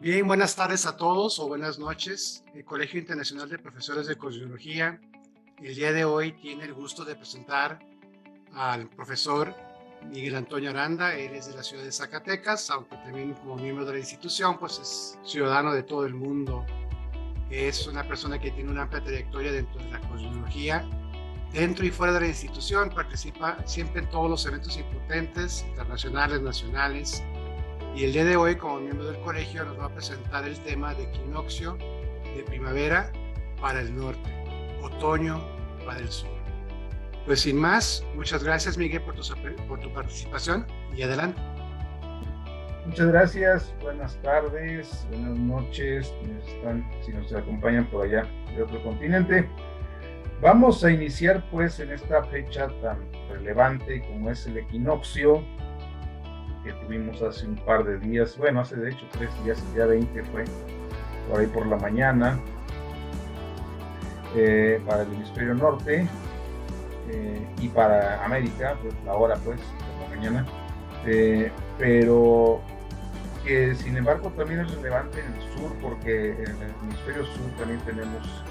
Bien, buenas tardes a todos o buenas noches. El Colegio Internacional de Profesores de Cosmología el día de hoy tiene el gusto de presentar al profesor Miguel Antonio Aranda. Él es de la ciudad de Zacatecas, aunque también como miembro de la institución, pues es ciudadano de todo el mundo. Es una persona que tiene una amplia trayectoria dentro de la cosmología, dentro y fuera de la institución. Participa siempre en todos los eventos importantes, internacionales, nacionales. Y el día de hoy, como miembro del colegio, nos va a presentar el tema de equinoccio de primavera para el norte, otoño para el sur. Pues sin más, muchas gracias, Miguel, por tu participación y adelante. Muchas gracias, buenas tardes, buenas noches, quienes están, si nos acompañan por allá de otro continente. Vamos a iniciar pues en esta fecha tan relevante como es el equinoccio que tuvimos hace un par de días, bueno, hace de hecho 3 días, el día 20 fue por ahí por la mañana, para el hemisferio norte y para América, pues la hora pues, por la mañana, pero que sin embargo también es relevante en el sur, porque en el hemisferio sur también tenemos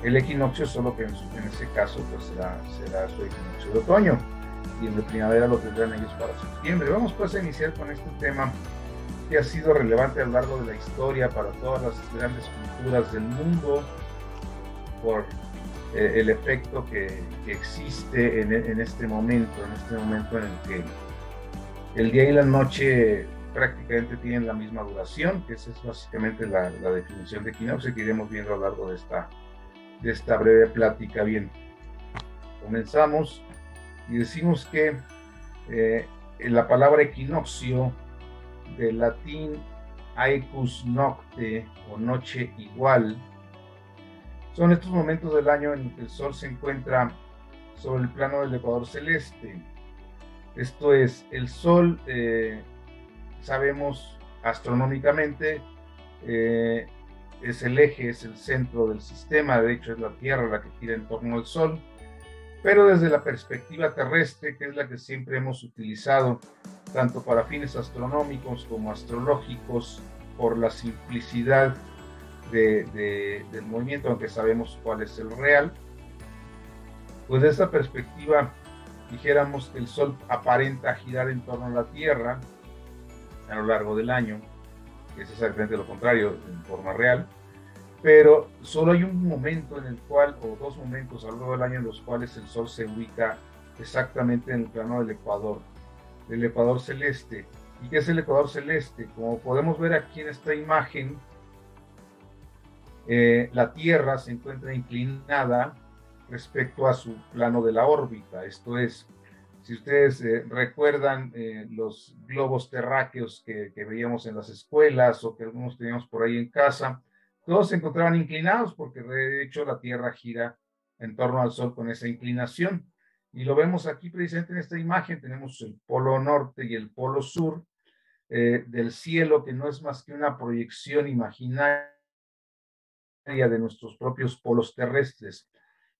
el equinoccio, solo que en ese caso pues será su equinoccio de otoño, y en de primavera lo tendrán ellos para septiembre. Vamos pues a iniciar con este tema que ha sido relevante a lo largo de la historia para todas las grandes culturas del mundo, por el efecto que existe en este momento en el que el día y la noche prácticamente tienen la misma duración, que esa es básicamente la definición de equinoccio que iremos viendo a lo largo de esta breve plática. Bien, comenzamos y decimos que la palabra equinoccio, del latín aequus nocte o noche igual, son estos momentos del año en que el sol se encuentra sobre el plano del ecuador celeste. Esto es, el sol, sabemos astronómicamente, es el eje, es el centro del sistema, de hecho es la Tierra la que gira en torno al Sol, pero desde la perspectiva terrestre, que es la que siempre hemos utilizado, tanto para fines astronómicos como astrológicos, por la simplicidad del movimiento, aunque sabemos cuál es el real, pues de esa perspectiva dijéramos que el Sol aparenta girar en torno a la Tierra a lo largo del año, que es exactamente lo contrario en forma real, pero solo hay un momento en el cual, o dos momentos a lo largo del año en los cuales el Sol se ubica exactamente en el plano del ecuador celeste. ¿Y qué es el ecuador celeste? Como podemos ver aquí en esta imagen, la Tierra se encuentra inclinada respecto a su plano de la órbita. Esto es, si ustedes recuerdan los globos terráqueos que veíamos en las escuelas o que algunos teníamos por ahí en casa, todos se encontraban inclinados porque de hecho la Tierra gira en torno al Sol con esa inclinación. Y lo vemos aquí precisamente en esta imagen. Tenemos el polo norte y el polo sur del cielo, que no es más que una proyección imaginaria de nuestros propios polos terrestres.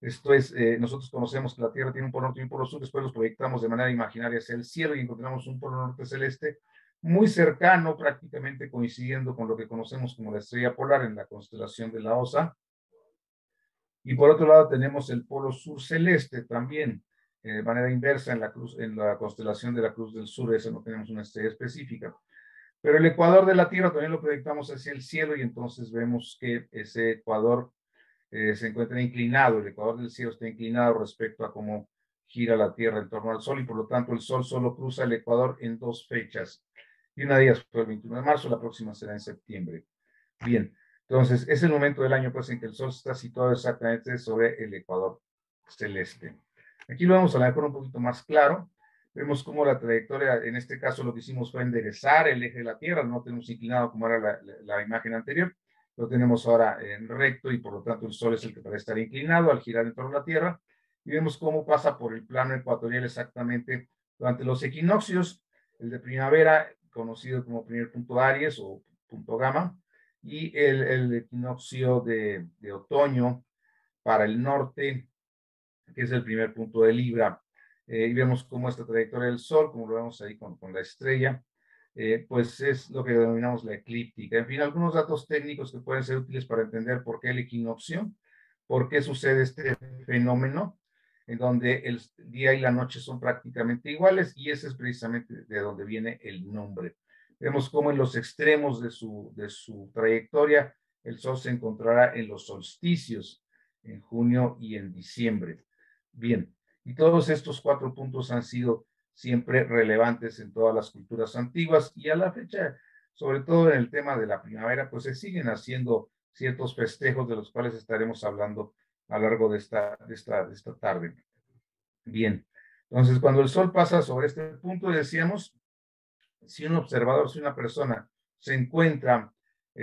Esto es, nosotros conocemos que la Tierra tiene un polo norte y un polo sur, después los proyectamos de manera imaginaria hacia el cielo y encontramos un polo norte celeste muy cercano, prácticamente coincidiendo con lo que conocemos como la estrella polar en la constelación de la Osa. Y por otro lado tenemos el polo sur celeste también, de manera inversa en la constelación de la Cruz del Sur. Eso no tenemos una estrella específica. Pero el ecuador de la Tierra también lo proyectamos hacia el cielo y entonces vemos que ese ecuador se encuentra inclinado, el ecuador del cielo está inclinado respecto a cómo gira la Tierra en torno al Sol, y por lo tanto el Sol solo cruza el ecuador en dos fechas. Y una de ellas fue el 21 de marzo, la próxima será en septiembre. Bien, entonces es el momento del año pues, en que el Sol está situado exactamente sobre el ecuador celeste. Aquí lo vamos a ver un poquito más claro. Vemos cómo la trayectoria, en este caso lo que hicimos fue enderezar el eje de la Tierra, no tenemos inclinado como era la imagen anterior, lo tenemos ahora en recto y por lo tanto el Sol es el que parece estar inclinado al girar en torno a la Tierra, y vemos cómo pasa por el plano ecuatorial exactamente durante los equinoccios, el de primavera, conocido como primer punto Aries o punto Gamma, y el equinoccio de otoño para el norte, que es el primer punto de Libra. Y vemos cómo esta trayectoria del Sol, como lo vemos ahí con la estrella, pues es lo que denominamos la eclíptica. En fin, algunos datos técnicos que pueden ser útiles para entender por qué el equinoccio, por qué sucede este fenómeno, en donde el día y la noche son prácticamente iguales, y ese es precisamente de donde viene el nombre. Vemos cómo en los extremos de su trayectoria, el Sol se encontrará en los solsticios, en junio y en diciembre. Bien, y todos estos 4 puntos han sido siempre relevantes en todas las culturas antiguas, y a la fecha, sobre todo en el tema de la primavera, pues se siguen haciendo ciertos festejos de los cuales estaremos hablando a lo largo de esta tarde. Bien, entonces cuando el Sol pasa sobre este punto, decíamos, si un observador, si una persona se encuentra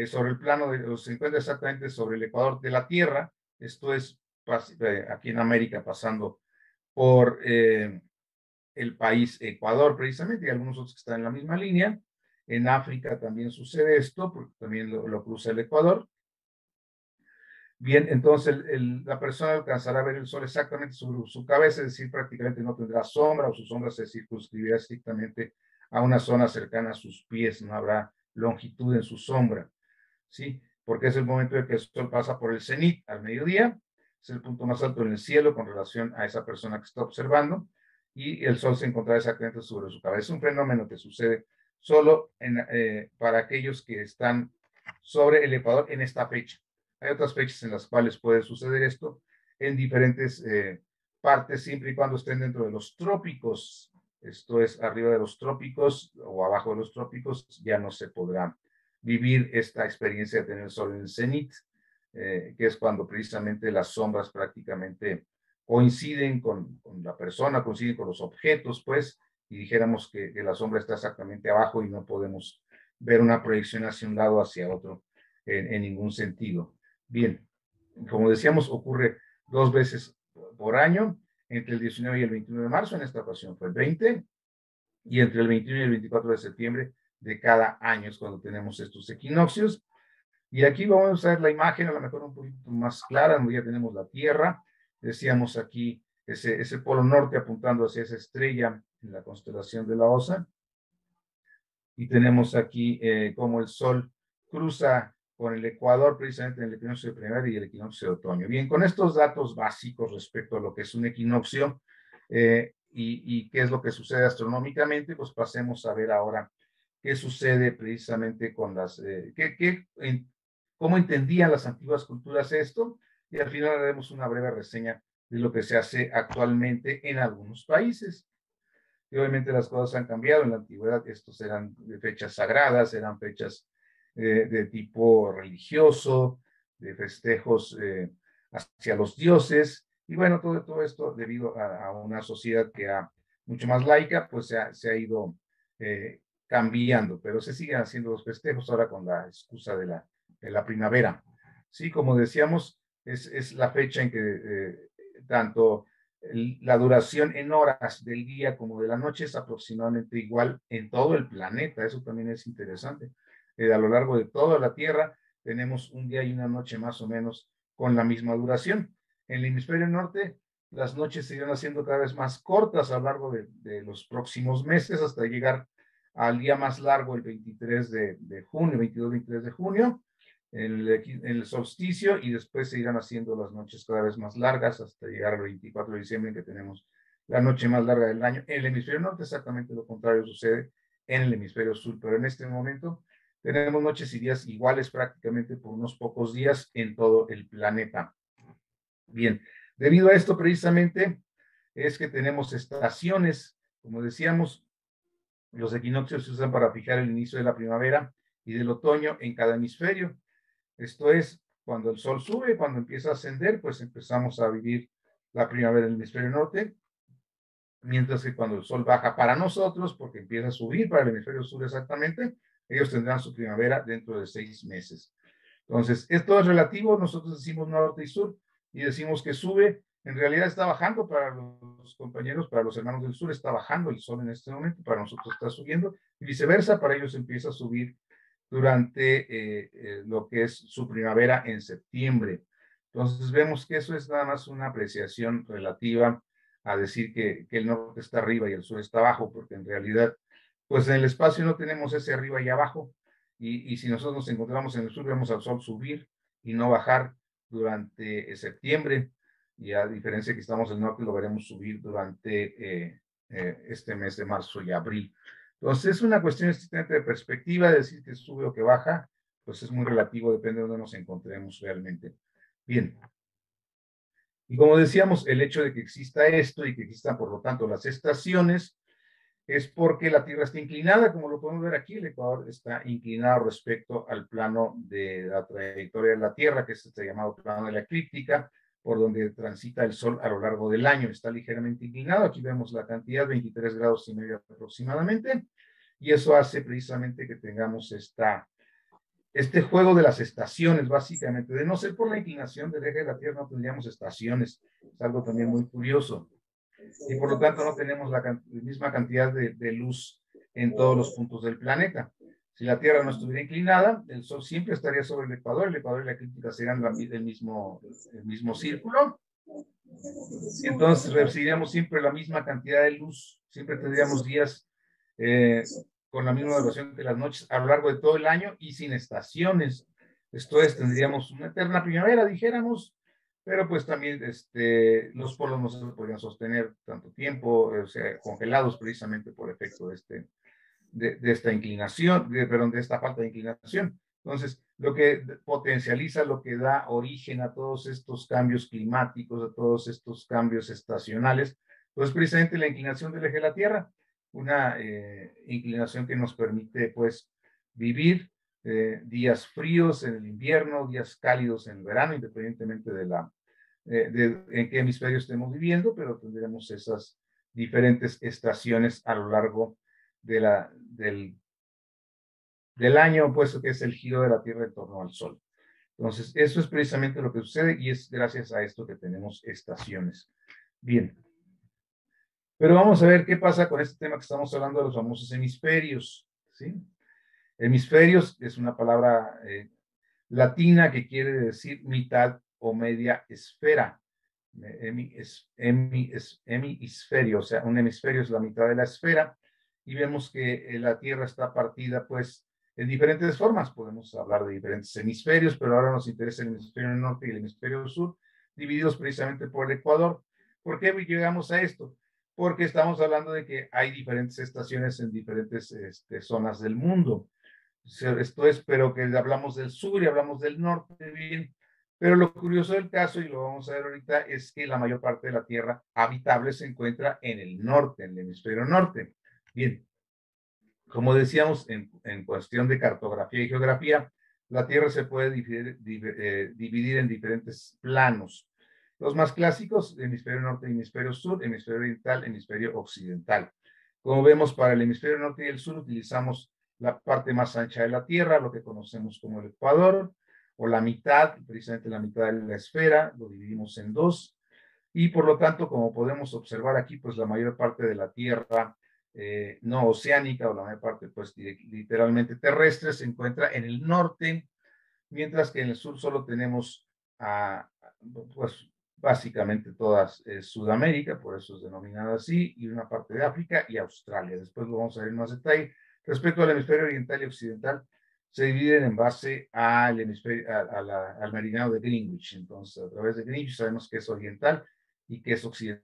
sobre el plano, o se encuentra exactamente sobre el ecuador de la Tierra, esto es aquí en América pasando por el país Ecuador precisamente, y algunos otros que están en la misma línea. En África también sucede esto, porque también lo cruza el Ecuador. Bien, entonces la persona alcanzará a ver el Sol exactamente sobre su cabeza, es decir, prácticamente no tendrá sombra, o su sombra se circunscribirá estrictamente a una zona cercana a sus pies, no habrá longitud en su sombra, ¿sí? Porque es el momento en que el Sol pasa por el cenit al mediodía, es el punto más alto en el cielo con relación a esa persona que está observando, y el Sol se encontrará exactamente sobre su cabeza. Es un fenómeno que sucede solo para aquellos que están sobre el Ecuador en esta fecha. Hay otras fechas en las cuales puede suceder esto en diferentes partes, siempre y cuando estén dentro de los trópicos. Esto es, arriba de los trópicos o abajo de los trópicos, ya no se podrá vivir esta experiencia de tener el Sol en el cenit, que es cuando precisamente las sombras prácticamente coinciden con la persona, coinciden con los objetos, pues, y dijéramos que la sombra está exactamente abajo y no podemos ver una proyección hacia un lado o hacia otro en ningún sentido. Bien, como decíamos, ocurre 2 veces por año, entre el 19 y el 21 de marzo, en esta ocasión fue el 20, y entre el 21 y el 24 de septiembre de cada año es cuando tenemos estos equinoccios. Y aquí vamos a ver la imagen, a lo mejor un poquito más clara, donde ya tenemos la Tierra, decíamos aquí ese polo norte apuntando hacia esa estrella en la constelación de la Osa, y tenemos aquí cómo el Sol cruza con el Ecuador, precisamente en el equinoccio de primavera y el equinoccio de otoño. Bien, con estos datos básicos respecto a lo que es un equinoccio y qué es lo que sucede astronómicamente, pues pasemos a ver ahora qué sucede precisamente con cómo entendían las antiguas culturas esto, y al final haremos una breve reseña de lo que se hace actualmente en algunos países. Y obviamente las cosas han cambiado. En la antigüedad estos eran fechas sagradas, eran fechas de tipo religioso, de festejos hacia los dioses, y bueno, todo esto debido a una sociedad que mucho más laica, pues se ha ido cambiando, pero se siguen haciendo los festejos ahora con la excusa de la primavera. Sí, como decíamos, es la fecha en que tanto la duración en horas del día como de la noche es aproximadamente igual en todo el planeta. Eso también es interesante. A lo largo de toda la Tierra tenemos un día y una noche más o menos con la misma duración. En el hemisferio norte, las noches se irán haciendo cada vez más cortas a lo largo de los próximos meses hasta llegar al día más largo, el 23 de junio, 22-23 de junio, en el solsticio, y después se irán haciendo las noches cada vez más largas hasta llegar al 24 de diciembre, en que tenemos la noche más larga del año. En el hemisferio norte exactamente lo contrario sucede en el hemisferio sur, pero en este momento tenemos noches y días iguales prácticamente por unos pocos días en todo el planeta. Bien, debido a esto precisamente es que tenemos estaciones, como decíamos, los equinoccios se usan para fijar el inicio de la primavera y del otoño en cada hemisferio. Esto es, cuando el Sol sube, cuando empieza a ascender, pues empezamos a vivir la primavera en el hemisferio norte, mientras que cuando el Sol baja para nosotros, porque empieza a subir para el hemisferio sur exactamente, ellos tendrán su primavera dentro de 6 meses. Entonces, esto es relativo, nosotros decimos norte y sur, y decimos que sube, en realidad está bajando para los compañeros, para los hermanos del sur, está bajando el Sol en este momento, para nosotros está subiendo, y viceversa, para ellos empieza a subir durante lo que es su primavera en septiembre. Entonces vemos que eso es nada más una apreciación relativa a decir que el norte está arriba y el sur está abajo, porque en realidad pues en el espacio no tenemos ese arriba y abajo, y si nosotros nos encontramos en el sur, vemos al Sol subir y no bajar durante septiembre, y a diferencia que estamos en el norte, lo veremos subir durante este mes de marzo y abril. Entonces, es una cuestión estrictamente de perspectiva, decir que sube o que baja, pues es muy relativo, depende de dónde nos encontremos realmente. Bien. Y como decíamos, el hecho de que exista esto y que existan, por lo tanto, las estaciones, es porque la Tierra está inclinada, como lo podemos ver aquí, el Ecuador está inclinado respecto al plano de la trayectoria de la Tierra, que es este llamado plano de la eclíptica, por donde transita el Sol a lo largo del año. Está ligeramente inclinado, aquí vemos la cantidad, 23 grados y medio aproximadamente, y eso hace precisamente que tengamos este juego de las estaciones, básicamente. De no ser por la inclinación del eje de la Tierra, no tendríamos estaciones. Es algo también muy curioso. Y por lo tanto no tenemos la misma cantidad de luz en todos los puntos del planeta. Si la Tierra no estuviera inclinada, el Sol siempre estaría sobre el Ecuador y la eclíptica serían el mismo círculo. Entonces recibiríamos siempre la misma cantidad de luz, siempre tendríamos días con la misma duración que las noches a lo largo de todo el año y sin estaciones. Esto es, tendríamos una eterna primavera, dijéramos, pero pues también los polos no se podrían sostener tanto tiempo, o sea, congelados precisamente por efecto de esta inclinación, perdón, de esta falta de inclinación. Entonces, lo que potencializa, lo que da origen a todos estos cambios climáticos, a todos estos cambios estacionales, pues precisamente la inclinación del eje de la Tierra, una inclinación que nos permite, pues, vivir días fríos en el invierno, días cálidos en el verano, independientemente de en qué hemisferio estemos viviendo, pero tendremos esas diferentes estaciones a lo largo del año, puesto que es el giro de la Tierra en torno al Sol. Entonces, eso es precisamente lo que sucede y es gracias a esto que tenemos estaciones. Bien. Pero vamos a ver qué pasa con este tema que estamos hablando de los famosos hemisferios. ¿Sí? Hemisferios es una palabra latina que quiere decir mitad o media esfera. Hemisferio, o sea, un hemisferio es la mitad de la esfera, y vemos que la Tierra está partida, pues, en diferentes formas. Podemos hablar de diferentes hemisferios, pero ahora nos interesa el hemisferio norte y el hemisferio sur, divididos precisamente por el Ecuador. ¿Por qué llegamos a esto? Porque estamos hablando de que hay diferentes estaciones en diferentes zonas del mundo. Esto es, pero que hablamos del sur y hablamos del norte, bien. Pero lo curioso del caso, y lo vamos a ver ahorita, es que la mayor parte de la Tierra habitable se encuentra en el norte, en el hemisferio norte. Bien, como decíamos, en cuestión de cartografía y geografía, la Tierra se puede dividir en diferentes planos. Los más clásicos, hemisferio norte y hemisferio sur, hemisferio oriental, hemisferio occidental. Como vemos, para el hemisferio norte y el sur utilizamos la parte más ancha de la Tierra, lo que conocemos como el Ecuador, o la mitad, precisamente la mitad de la esfera, lo dividimos en dos, y por lo tanto, como podemos observar aquí, pues la mayor parte de la Tierra no oceánica, o la mayor parte, pues literalmente terrestre, se encuentra en el norte, mientras que en el sur solo tenemos, pues básicamente todas Sudamérica, por eso es denominada así, y una parte de África y Australia. Después lo vamos a ver en más detalle. Respecto al hemisferio oriental y occidental, se dividen en base al hemisferio, al meridiano de Greenwich. Entonces, a través de Greenwich sabemos que es oriental y que es occidental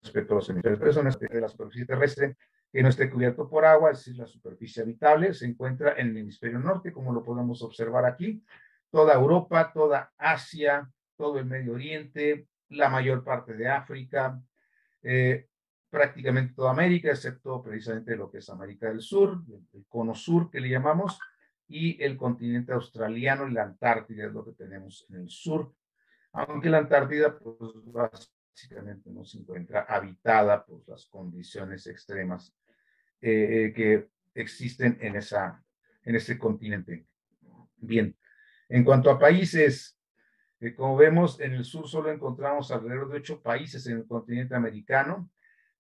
respecto a los hemisferios. Pero eso no es de la superficie terrestre que no esté cubierto por agua, es decir, la superficie habitable se encuentra en el hemisferio norte, como lo podemos observar aquí. Toda Europa, toda Asia, todo el Medio Oriente, la mayor parte de África, prácticamente toda América, excepto precisamente lo que es América del Sur, el cono sur que le llamamos, y el continente australiano y la Antártida es lo que tenemos en el sur, aunque la Antártida pues básicamente no se encuentra habitada por las condiciones extremas que existen en ese continente. Bien, en cuanto a países, como vemos, en el sur solo encontramos alrededor de 8 países en el continente americano,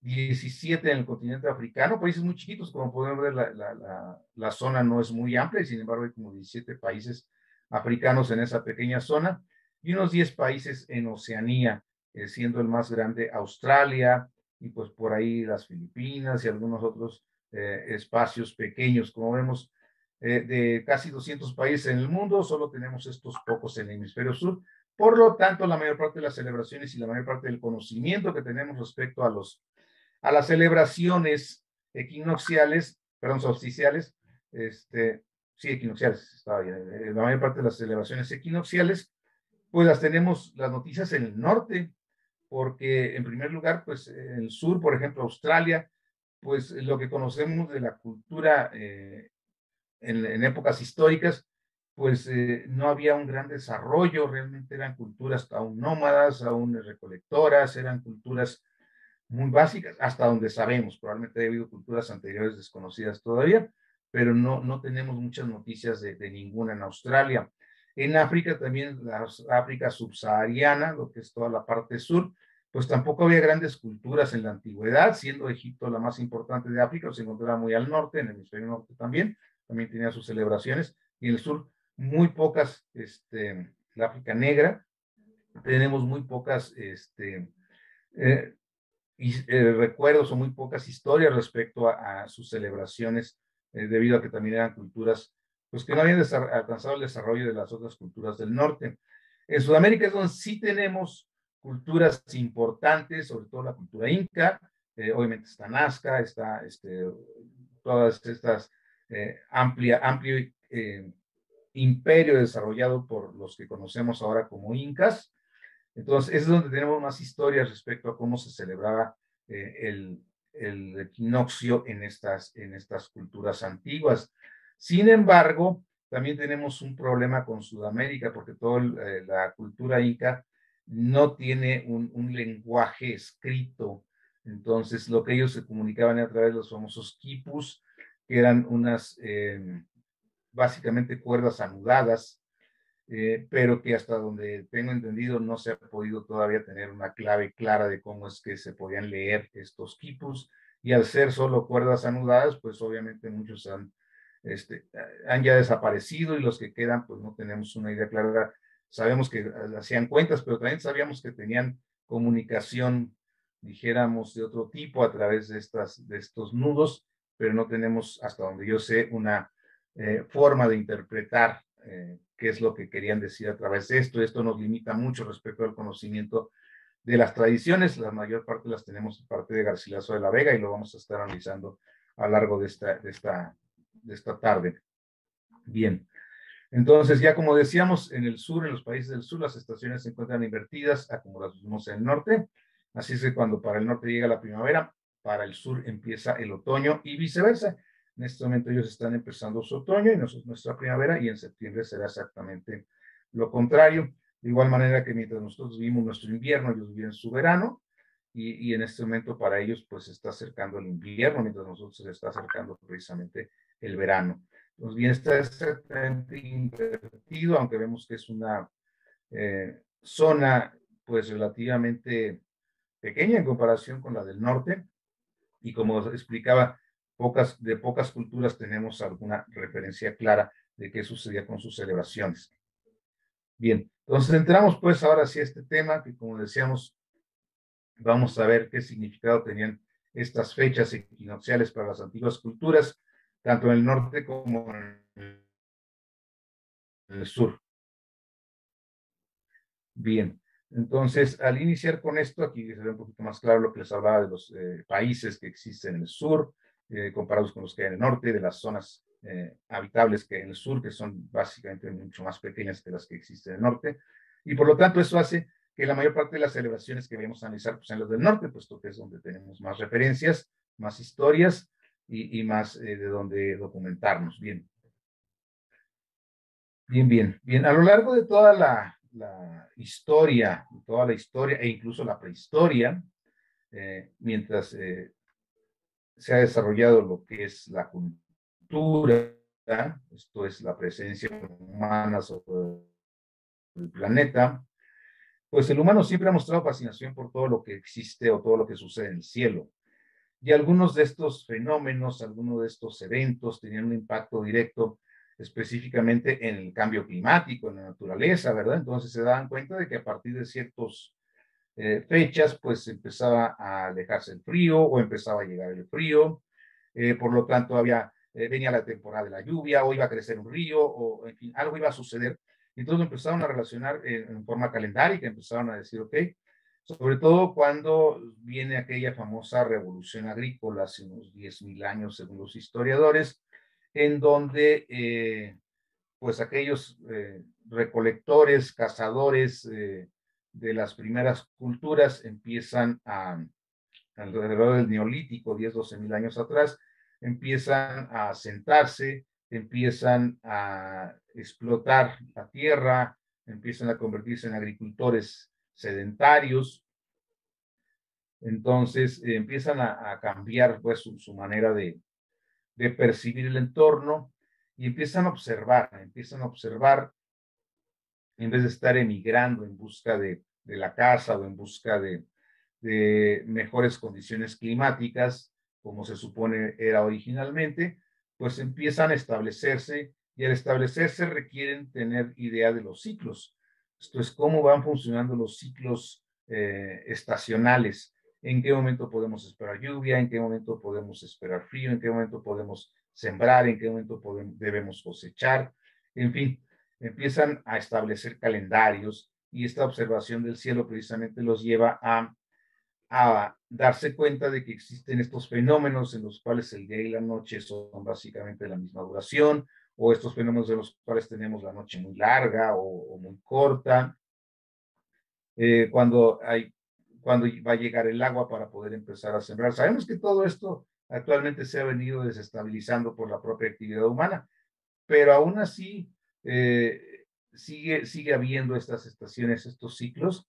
17 en el continente africano, países muy chiquitos, como podemos ver, la zona no es muy amplia, y sin embargo hay como 17 países africanos en esa pequeña zona, y unos 10 países en Oceanía, siendo el más grande Australia, y pues por ahí las Filipinas y algunos otros espacios pequeños. Como vemos, de casi 200 países en el mundo, solo tenemos estos pocos en el hemisferio sur. Por lo tanto, la mayor parte de las celebraciones y la mayor parte del conocimiento que tenemos respecto a las celebraciones equinocciales, perdón, solsticiales, sí, equinocciales, estaba bien, la mayor parte de las celebraciones equinocciales, pues las tenemos, las noticias en el norte, porque en primer lugar, pues en el sur, por ejemplo, Australia, pues lo que conocemos de la cultura en épocas históricas, pues no había un gran desarrollo, realmente eran culturas aún nómadas, aún recolectoras, eran culturas muy básicas, hasta donde sabemos, probablemente ha habido culturas anteriores desconocidas todavía, pero no tenemos muchas noticias de ninguna en Australia. En África también, la África subsahariana, lo que es toda la parte sur, pues tampoco había grandes culturas en la antigüedad, siendo Egipto la más importante de África, se encontraba muy al norte, en el hemisferio norte también tenía sus celebraciones, y en el sur muy pocas, la África negra, tenemos muy pocas, eh, recuerdos o muy pocas historias respecto a sus celebraciones, debido a que también eran culturas pues, que no habían alcanzado el desarrollo de las otras culturas del norte. En Sudamérica es donde sí tenemos culturas importantes, sobre todo la cultura inca, obviamente está Nazca, está todas estas amplio imperio desarrollado por los que conocemos ahora como incas. Entonces, es donde tenemos más historias respecto a cómo se celebraba el equinoccio en estas culturas antiguas. Sin embargo, también tenemos un problema con Sudamérica, porque toda la cultura inca no tiene un lenguaje escrito. Entonces, lo que ellos se comunicaban a través de los famosos quipus, que eran unas, básicamente, cuerdas anudadas, pero que hasta donde tengo entendido no se ha podido todavía tener una clave clara de cómo es que se podían leer estos quipus, y al ser solo cuerdas anudadas, pues obviamente muchos han ya desaparecido, y los que quedan pues no tenemos una idea clara. Sabemos que hacían cuentas, pero también sabíamos que tenían comunicación, dijéramos, de otro tipo a través de estos nudos, pero no tenemos, hasta donde yo sé, una forma de interpretar qué es lo que querían decir a través de esto. Esto nos limita mucho respecto al conocimiento de las tradiciones. La mayor parte las tenemos en parte de Garcilaso de la Vega, y lo vamos a estar analizando a lo largo de esta tarde. Bien, entonces ya como decíamos, en el sur, en los países del sur, las estaciones se encuentran invertidas a como las vimos en el norte. Así es que cuando para el norte llega la primavera, para el sur empieza el otoño, y viceversa. En este momento ellos están empezando su otoño y nosotros nuestra primavera, y en septiembre será exactamente lo contrario. De igual manera que mientras nosotros vivimos nuestro invierno, ellos viven su verano, y en este momento para ellos pues se está acercando el invierno, mientras nosotros se está acercando precisamente el verano. Pues bien, está exactamente invertido, aunque vemos que es una zona pues relativamente pequeña en comparación con la del norte, y como explicaba, de pocas culturas tenemos alguna referencia clara de qué sucedía con sus celebraciones. Bien, entonces entramos pues ahora sí a este tema, que como decíamos, vamos a ver qué significado tenían estas fechas equinocciales para las antiguas culturas, tanto en el norte como en el sur. Bien, entonces al iniciar con esto, aquí se ve un poquito más claro lo que les hablaba de los países que existen en el sur, comparados con los que hay en el norte, de las zonas habitables que hay en el sur, que son básicamente mucho más pequeñas que las que existen en el norte, y por lo tanto eso hace que la mayor parte de las celebraciones que vayamos a analizar pues, sean las del norte, puesto que es donde tenemos más referencias, más historias y más de donde documentarnos. Bien. Bien, bien, bien. A lo largo de toda la historia, e incluso la prehistoria, mientras se ha desarrollado lo que es la cultura, esto es la presencia humana sobre el planeta, pues el humano siempre ha mostrado fascinación por todo lo que existe o todo lo que sucede en el cielo. Y algunos de estos fenómenos, algunos de estos eventos tenían un impacto directo específicamente en el cambio climático, en la naturaleza, ¿verdad? Entonces se daban cuenta de que a partir de ciertas fechas, pues empezaba a alejarse el frío o empezaba a llegar el frío, por lo tanto venía la temporada de la lluvia o iba a crecer un río o en fin, algo iba a suceder. Entonces empezaron a relacionar en forma calendárica, empezaron a decir, ok, sobre todo cuando viene aquella famosa revolución agrícola hace unos 10.000 años, según los historiadores, en donde pues aquellos recolectores, cazadores de las primeras culturas empiezan alrededor del Neolítico, 10, 12 mil años atrás, empiezan a sentarse, empiezan a explotar la tierra, empiezan a convertirse en agricultores sedentarios, entonces empiezan a cambiar pues su manera de percibir el entorno y empiezan a observar en vez de estar emigrando en busca de la casa o en busca de mejores condiciones climáticas, como se supone era originalmente, pues empiezan a establecerse y al establecerse requieren tener idea de los ciclos. Esto es cómo van funcionando los ciclos estacionales. En qué momento podemos esperar lluvia, en qué momento podemos esperar frío, en qué momento podemos sembrar, en qué momento debemos cosechar, en fin, empiezan a establecer calendarios y esta observación del cielo precisamente los lleva a darse cuenta de que existen estos fenómenos en los cuales el día y la noche son básicamente de la misma duración, o estos fenómenos en los cuales tenemos la noche muy larga o muy corta, cuando va a llegar el agua para poder empezar a sembrar. Sabemos que todo esto actualmente se ha venido desestabilizando por la propia actividad humana, pero aún así sigue habiendo estas estaciones, estos ciclos,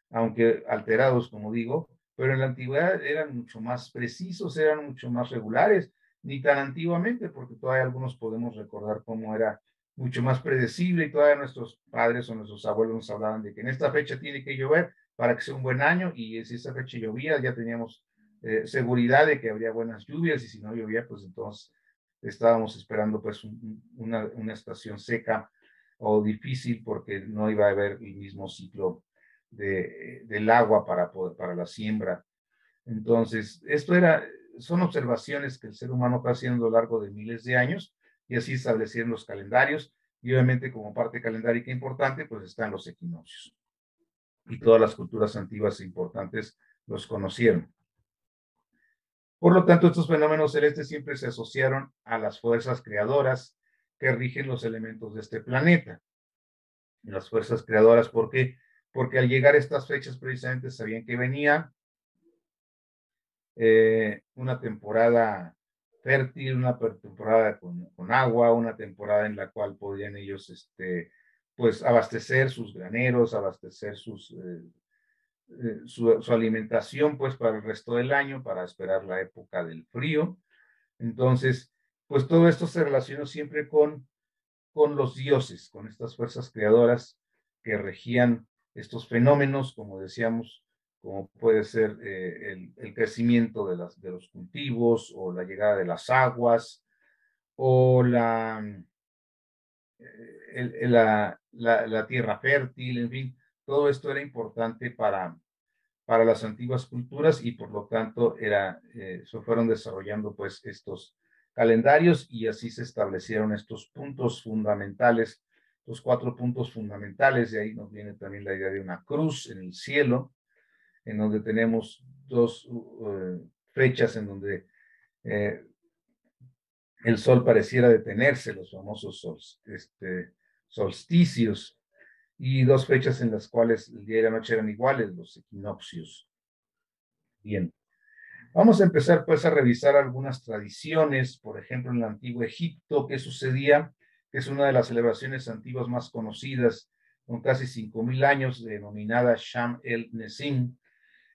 aunque alterados, como digo, pero en la antigüedad eran mucho más precisos, eran mucho más regulares, ni tan antiguamente, porque todavía algunos podemos recordar cómo era mucho más predecible y todavía nuestros padres o nuestros abuelos nos hablaban de que en esta fecha tiene que llover para que sea un buen año y si esa fecha llovía ya teníamos seguridad de que habría buenas lluvias y si no llovía pues entonces estábamos esperando pues una estación seca o difícil porque no iba a haber el mismo ciclo del agua para la siembra. Entonces, son observaciones que el ser humano fue haciendo a lo largo de miles de años y así establecieron los calendarios y obviamente como parte calendárica importante pues están los equinoccios y todas las culturas antiguas e importantes los conocieron. Por lo tanto, estos fenómenos celestes siempre se asociaron a las fuerzas creadoras que rigen los elementos de este planeta. Las fuerzas creadoras, ¿por qué? Porque al llegar a estas fechas precisamente sabían que venía una temporada fértil, una temporada con agua, una temporada en la cual podían ellos pues abastecer sus graneros, abastecer su alimentación pues para el resto del año, para esperar la época del frío. Entonces, pues todo esto se relacionó siempre con los dioses, con estas fuerzas creadoras que regían estos fenómenos, como decíamos, como puede ser el crecimiento de los cultivos o la llegada de las aguas o la tierra fértil, en fin, todo esto era importante para las antiguas culturas y por lo tanto se fueron desarrollando pues estos calendarios y así se establecieron estos puntos fundamentales, los 4 puntos fundamentales, de ahí nos viene también la idea de una cruz en el cielo, en donde tenemos 2 fechas en donde el sol pareciera detenerse, los famosos solsticios, y 2 fechas en las cuales el día y la noche eran iguales, los equinoccios. Bien, vamos a empezar pues a revisar algunas tradiciones, por ejemplo en el antiguo Egipto, qué sucedía, que es una de las celebraciones antiguas más conocidas, con casi 5.000 años, denominada Sham el Nessim,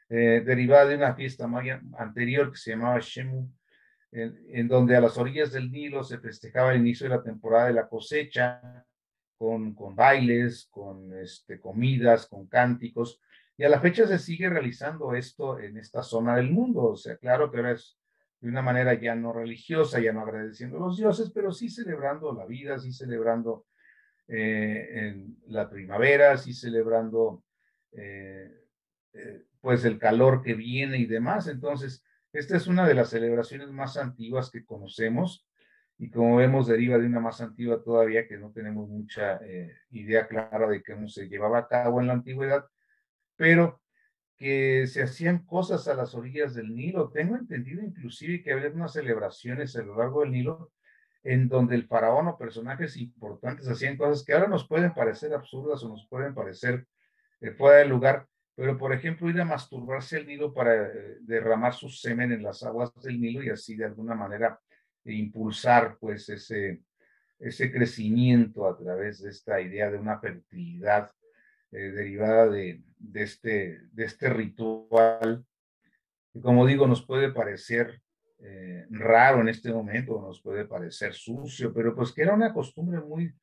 derivada de una fiesta maya anterior que se llamaba Shemu, en donde a las orillas del Nilo se festejaba el inicio de la temporada de la cosecha, con bailes, con comidas, con cánticos, y a la fecha se sigue realizando esto en esta zona del mundo. O sea, claro que ahora es de una manera ya no religiosa, ya no agradeciendo a los dioses, pero sí celebrando la vida, sí celebrando en la primavera, sí celebrando eh, pues el calor que viene y demás. Entonces, esta es una de las celebraciones más antiguas que conocemos y como vemos deriva de una más antigua todavía que no tenemos mucha idea clara de cómo se llevaba a cabo en la antigüedad, pero que se hacían cosas a las orillas del Nilo. Tengo entendido inclusive que había unas celebraciones a lo largo del Nilo en donde el faraón o personajes importantes hacían cosas que ahora nos pueden parecer absurdas o nos pueden parecer fuera de lugar, pero por ejemplo ir a masturbarse el Nilo para derramar su semen en las aguas del Nilo y así de alguna manera impulsar pues ese crecimiento a través de esta idea de una fertilidad derivada de este ritual, que como digo, nos puede parecer raro en este momento, nos puede parecer sucio, pero pues que era una costumbre muy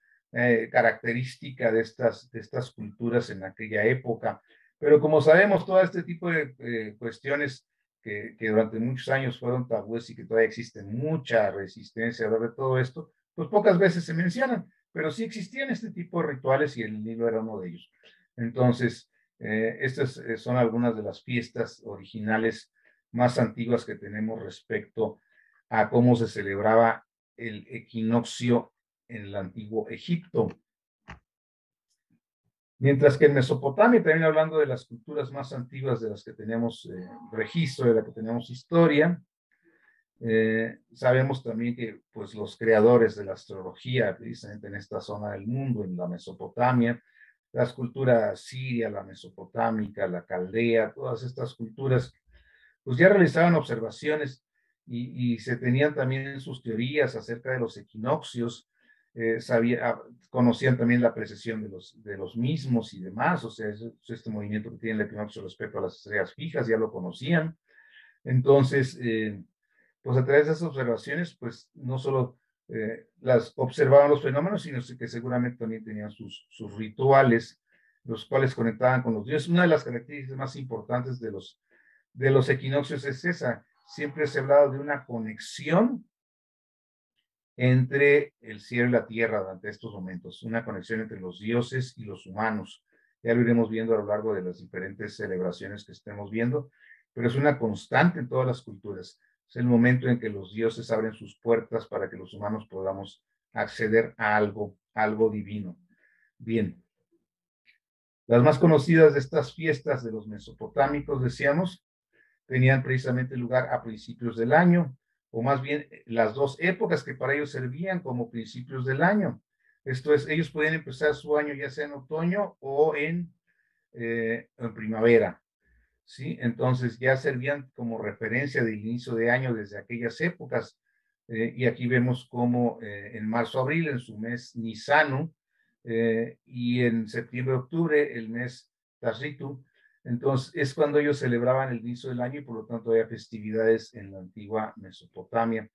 característica de estas culturas en aquella época. Pero como sabemos, todo este tipo de cuestiones que durante muchos años fueron tabúes y que todavía existe mucha resistencia a hablar de todo esto, pues pocas veces se mencionan, pero sí existían este tipo de rituales y el Nilo era uno de ellos. Entonces, estas son algunas de las fiestas originales más antiguas que tenemos respecto a cómo se celebraba el equinoccio en el antiguo Egipto. Mientras que en Mesopotamia, también hablando de las culturas más antiguas de las que tenemos registro, de las que tenemos historia, sabemos también que pues, los creadores de la astrología, precisamente en esta zona del mundo, en la Mesopotamia, las culturas siria, la mesopotámica, la caldea, todas estas culturas pues ya realizaban observaciones y se tenían también sus teorías acerca de los equinoccios, conocían también la precesión de los mismos y demás, o sea, este movimiento que tiene el equinoccio respecto a las estrellas fijas, ya lo conocían. Entonces, pues a través de esas observaciones, pues no solo las observaban los fenómenos, sino que seguramente también tenían sus rituales, los cuales conectaban con los dioses. Una de las características más importantes de los equinoccios es esa. Siempre se ha hablado de una conexión entre el cielo y la tierra durante estos momentos, una conexión entre los dioses y los humanos. Ya lo iremos viendo a lo largo de las diferentes celebraciones que estemos viendo, pero es una constante en todas las culturas. Es el momento en que los dioses abren sus puertas para que los humanos podamos acceder a algo divino. Bien, las más conocidas de estas fiestas de los mesopotámicos, decíamos, tenían precisamente lugar a principios del año, o más bien las dos épocas que para ellos servían como principios del año. Esto es, ellos podían empezar su año ya sea en otoño o en primavera, ¿sí? Entonces ya servían como referencia del inicio de año desde aquellas épocas. Y aquí vemos cómo en marzo-abril, en su mes Nisanu, y en septiembre-octubre, el mes Tashritu, entonces es cuando ellos celebraban el inicio del año y por lo tanto había festividades en la antigua Mesopotamia.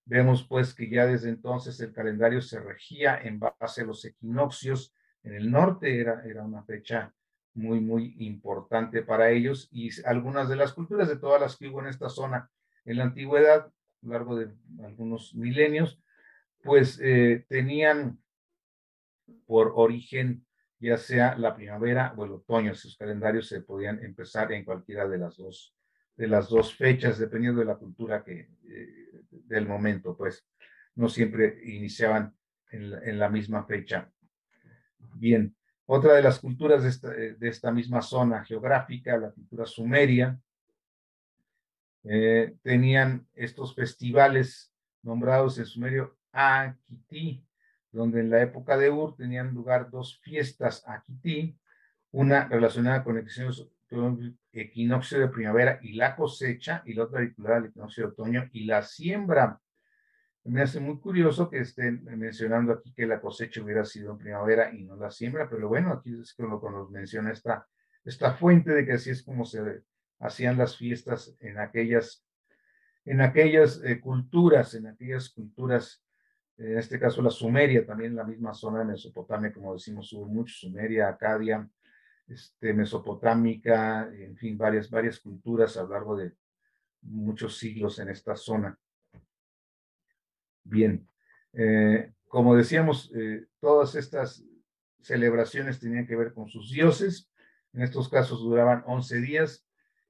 Vemos pues que ya desde entonces el calendario se regía en base a los equinoccios. En el norte era una fecha muy importante para ellos y algunas de las culturas de todas las que hubo en esta zona en la antigüedad, a lo largo de algunos milenios, pues tenían por origen ya sea la primavera o el otoño. Sus calendarios se podían empezar en cualquiera de las dos fechas, dependiendo de la cultura del momento, pues no siempre iniciaban en la misma fecha. Bien, otra de las culturas de esta misma zona geográfica, la cultura sumeria, tenían estos festivales nombrados en sumerio Akiti, donde en la época de Ur tenían lugar dos fiestas Akiti, una relacionada con el equinoccio de primavera y la cosecha, y la otra vinculada al equinoccio de otoño y la siembra. Me hace muy curioso que estén mencionando aquí que la cosecha hubiera sido en primavera y no la siembra, pero bueno, aquí es cuando nos menciona esta fuente de que así es como se hacían las fiestas en aquellas culturas, en este caso la Sumeria, también en la misma zona de Mesopotamia, como decimos, hubo mucho, Sumeria, Acadia, mesopotámica, en fin, varias culturas a lo largo muchos siglos en esta zona. Bien, como decíamos, todas estas celebraciones tenían que ver con sus dioses. En estos casos duraban 11 días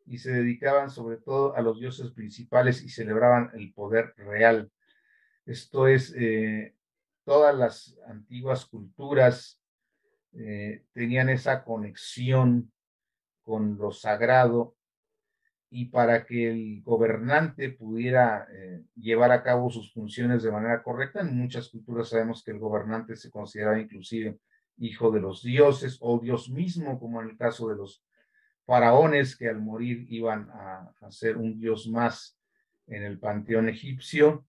y se dedicaban sobre todo a los dioses principales y celebraban el poder real. Esto es, todas las antiguas culturas tenían esa conexión con lo sagrado, y para que el gobernante pudiera llevar a cabo sus funciones de manera correcta, en muchas culturas sabemos que el gobernante se consideraba inclusive hijo de los dioses o Dios mismo, como en el caso de los faraones que al morir iban a ser un dios más en el panteón egipcio.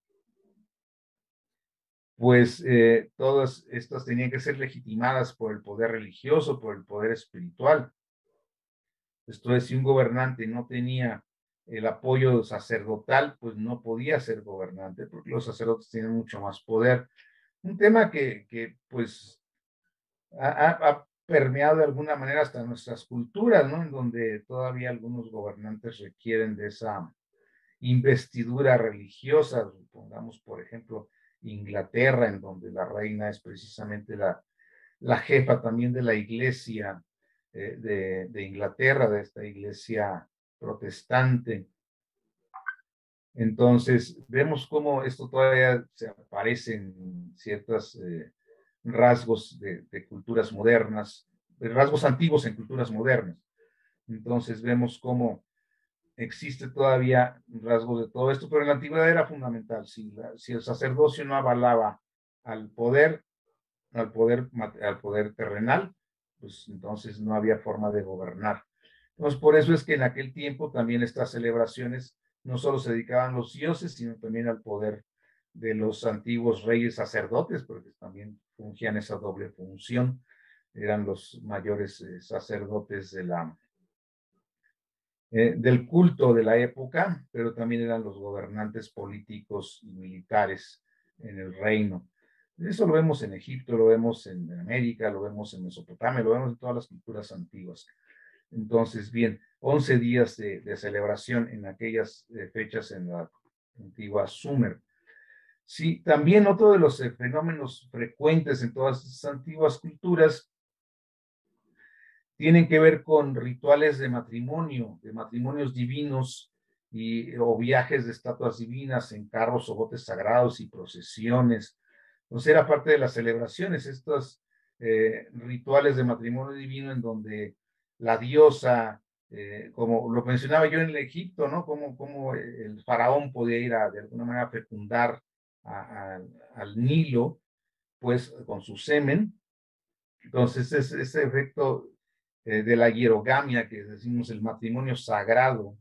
Pues todas estas tenían que ser legitimadas por el poder religioso, por el poder espiritual. Esto es, si un gobernante no tenía el apoyo sacerdotal, pues no podía ser gobernante, porque los sacerdotes tienen mucho más poder. Un tema que pues ha permeado de alguna manera hasta nuestras culturas, ¿no? En donde todavía algunos gobernantes requieren de esa investidura religiosa, supongamos, por ejemplo, Inglaterra, en donde la reina es precisamente la jefa también de la iglesia de Inglaterra, de esta iglesia protestante. Entonces, vemos cómo esto todavía se aparece en ciertos rasgos de culturas modernas, de rasgos antiguos en culturas modernas. Entonces, vemos cómo existe todavía rasgos de todo esto, pero en la antigüedad era fundamental. Si el sacerdocio no avalaba al poder, al poder terrenal, pues entonces no había forma de gobernar. Entonces, por eso es que en aquel tiempo también estas celebraciones no solo se dedicaban los dioses, sino también al poder de los antiguos reyes sacerdotes, porque también fungían esa doble función. Eran los mayores sacerdotes del culto de la época, pero también eran los gobernantes políticos y militares en el reino. Eso lo vemos en Egipto, lo vemos en América, lo vemos en Mesopotamia, lo vemos en todas las culturas antiguas. Entonces, bien, 11 días de celebración en aquellas fechas en la antigua Sumer. Sí, también otro de los fenómenos frecuentes en todas estas antiguas culturas tienen que ver con rituales de matrimonio, de matrimonios divinos o viajes de estatuas divinas en carros o botes sagrados y procesiones. Entonces era parte de las celebraciones, estos rituales de matrimonio divino en donde la diosa, como lo mencionaba yo en el Egipto, ¿no? Como el faraón podía ir de alguna manera a fecundar al Nilo, pues con su semen. Entonces ese efecto de la hierogamia, que decimos el matrimonio sagrado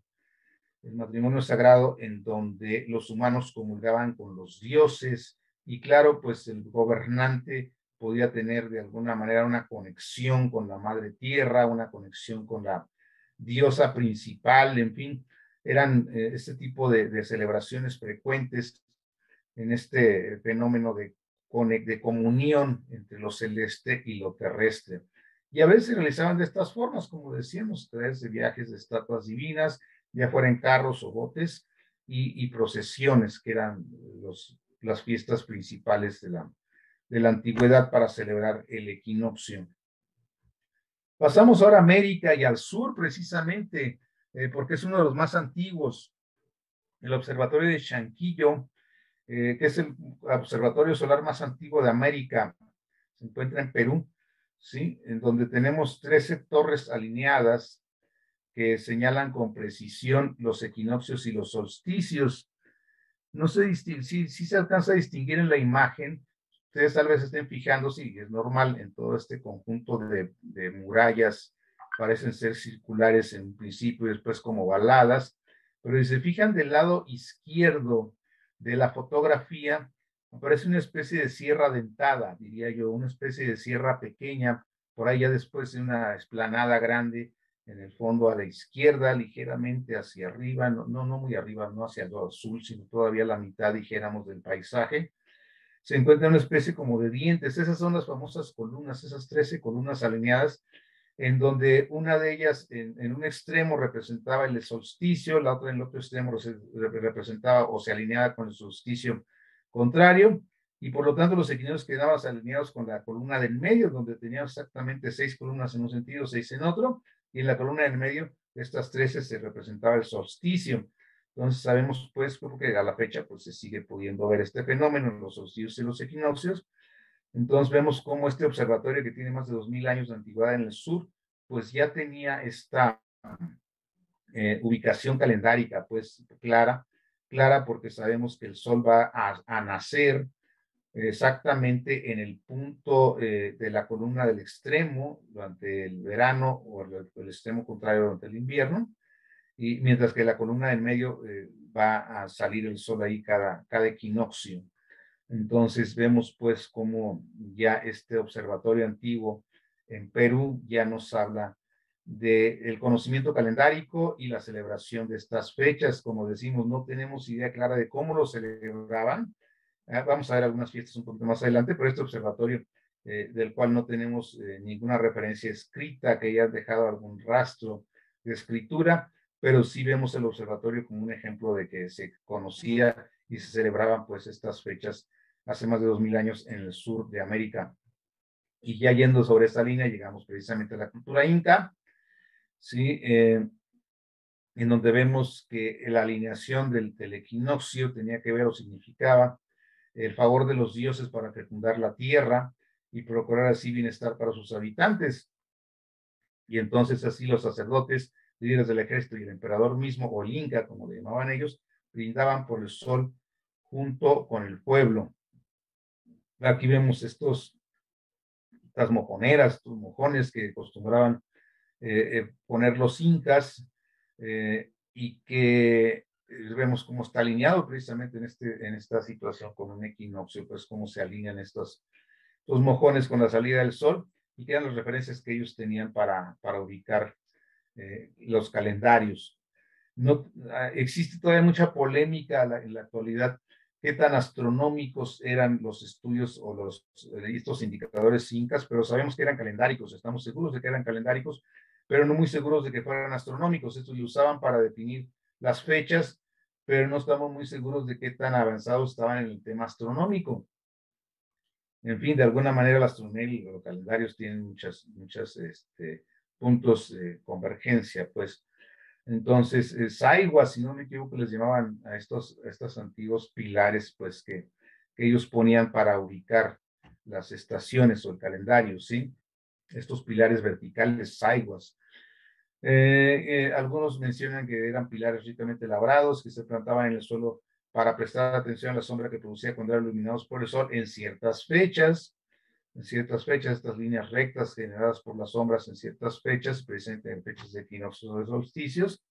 en donde los humanos comulgaban con los dioses y claro, pues el gobernante podía tener de alguna manera una conexión con la madre tierra, una conexión con la diosa principal, en fin, eran este tipo de celebraciones frecuentes en este fenómeno de comunión entre lo celeste y lo terrestre. Y a veces se realizaban de estas formas, como decíamos, a través de viajes de estatuas divinas, ya fuera en carros o botes, y procesiones, que eran las fiestas principales de la antigüedad para celebrar el equinoccio. Pasamos ahora a América y al sur, precisamente, porque es uno de los más antiguos. El observatorio de Chanquillo, que es el observatorio solar más antiguo de América, se encuentra en Perú, ¿sí? En donde tenemos 13 torres alineadas que señalan con precisión los equinoccios y los solsticios. No sé si se alcanza a distinguir en la imagen, ustedes tal vez estén fijando, si es normal en todo este conjunto de murallas, parecen ser circulares en un principio y después como baladas, pero si se fijan del lado izquierdo de la fotografía, aparece una especie de sierra dentada, diría yo, una especie de sierra pequeña, por ahí ya después de una explanada grande, en el fondo a la izquierda, ligeramente hacia arriba, no muy arriba, no hacia el azul, sino todavía la mitad, dijéramos, del paisaje, se encuentra una especie como de dientes. Esas son las famosas columnas, esas 13 columnas alineadas, en donde una de ellas en un extremo representaba el solsticio, la otra en el otro extremo representaba o se alineaba con el solsticio contrario, y por lo tanto los equinoccios quedaban alineados con la columna del medio, donde tenía exactamente 6 columnas en un sentido, 6 en otro, y en la columna del medio, de estas 13 se representaba el solsticio. Entonces sabemos pues que a la fecha pues se sigue pudiendo ver este fenómeno en los solsticios y los equinoccios. Entonces vemos cómo este observatorio que tiene más de 2000 años de antigüedad en el sur, pues ya tenía esta ubicación calendárica pues clara porque sabemos que el sol va a nacer exactamente en el punto de la columna del extremo durante el verano o el extremo contrario durante el invierno, y mientras que la columna del medio va a salir el sol ahí cada equinoccio. Entonces vemos pues cómo ya este observatorio antiguo en Perú ya nos habla del conocimiento calendárico y la celebración de estas fechas. Como decimos, no tenemos idea clara de cómo lo celebraban. Vamos a ver algunas fiestas un poquito más adelante, pero este observatorio del cual no tenemos ninguna referencia escrita, que haya dejado algún rastro de escritura, pero sí vemos el observatorio como un ejemplo de que se conocía y se celebraban pues estas fechas hace más de 2000 años en el sur de América. Y ya yendo sobre esta línea, llegamos precisamente a la cultura inca, ¿sí? En donde vemos que la alineación del equinoccio tenía que ver o significaba el favor de los dioses para fecundar la tierra y procurar así bienestar para sus habitantes. Y entonces así los sacerdotes, líderes del ejército y el emperador mismo, o el inca, como le llamaban ellos, brindaban por el sol junto con el pueblo. Aquí vemos estas mojoneras, estos mojones que acostumbraban poner los incas y que vemos cómo está alineado precisamente en esta situación con un equinoccio, pues cómo se alinean estos mojones con la salida del sol y que eran las referencias que ellos tenían para ubicar los calendarios. No, existe todavía mucha polémica en la actualidad qué tan astronómicos eran los estudios o estos indicadores incas, pero sabemos que eran calendáricos, estamos seguros de que eran calendáricos, pero no muy seguros de que fueran astronómicos. Estos lo usaban para definir las fechas, pero no estamos muy seguros de qué tan avanzados estaban en el tema astronómico. En fin, de alguna manera la astronomía y los calendarios tienen muchos puntos de convergencia, pues. Entonces, Saigua, si no me equivoco, les llamaban a estos antiguos pilares, pues, que ellos ponían para ubicar las estaciones o el calendario, ¿sí? Estos pilares verticales, saiguas. Algunos mencionan que eran pilares ricamente labrados, que se plantaban en el suelo para prestar atención a la sombra que producía cuando eran iluminados por el sol en ciertas fechas. En ciertas fechas, estas líneas rectas generadas por las sombras en ciertas fechas, precisamente en fechas de equinoccios o de solsticios,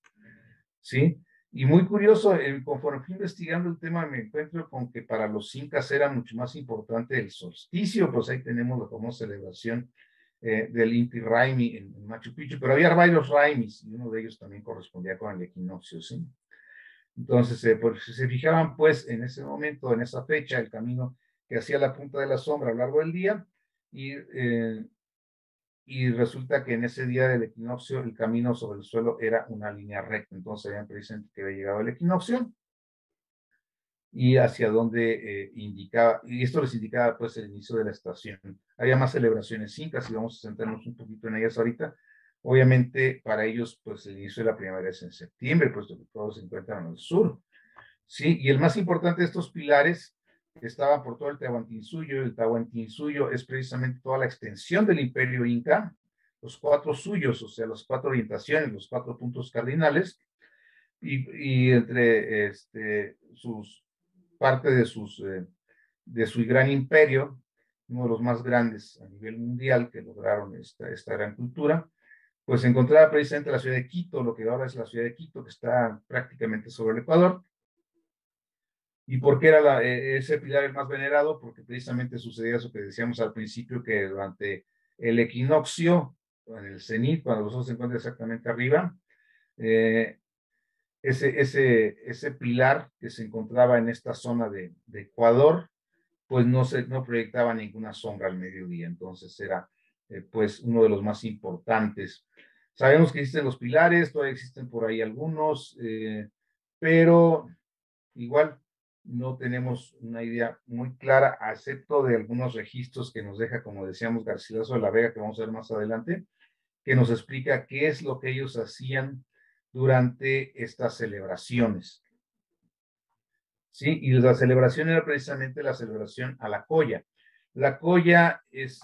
¿sí? Y muy curioso, conforme fui investigando el tema, me encuentro con que para los incas era mucho más importante el solsticio, pues ahí tenemos la famosa celebración del Inti Raymi en Machu Picchu, pero había varios Raymis y uno de ellos también correspondía con el equinoccio, ¿sí? Entonces, pues, se fijaban pues en ese momento, en esa fecha, el camino que hacía la punta de la sombra a lo largo del día y resulta que en ese día del equinoccio el camino sobre el suelo era una línea recta, entonces sabían precisamente que había llegado el equinoccio y hacia dónde indicaba, y esto les indicaba pues el inicio de la estación. Había más celebraciones incas y vamos a centrarnos un poquito en ellas ahorita. Obviamente para ellos pues el inicio de la primavera es en septiembre, puesto que todos se encuentran al sur. Sí, y el más importante de estos pilares que estaban por todo el Tahuantinsuyo, es precisamente toda la extensión del imperio inca, los 4 suyos, o sea, las 4 orientaciones, los 4 puntos cardinales, y entre parte de su gran imperio, uno de los más grandes a nivel mundial que lograron esta gran cultura, pues se encontraba precisamente la ciudad de Quito, lo que ahora es la ciudad de Quito, que está prácticamente sobre el Ecuador. ¿Y por qué era ese pilar el más venerado? Porque precisamente sucedía eso que decíamos al principio, que durante el equinoccio, en el cenit, cuando los ojos se encuentran exactamente arriba, ese pilar que se encontraba en esta zona de Ecuador, pues no proyectaba ninguna sombra al mediodía, entonces era pues uno de los más importantes. Sabemos que existen los pilares, todavía existen por ahí algunos, pero igual no tenemos una idea muy clara, excepto de algunos registros que nos deja, como decíamos, Garcilaso de la Vega, que vamos a ver más adelante, que nos explica qué es lo que ellos hacían durante estas celebraciones. ¿Sí? Y la celebración era precisamente la celebración a la colla. La colla es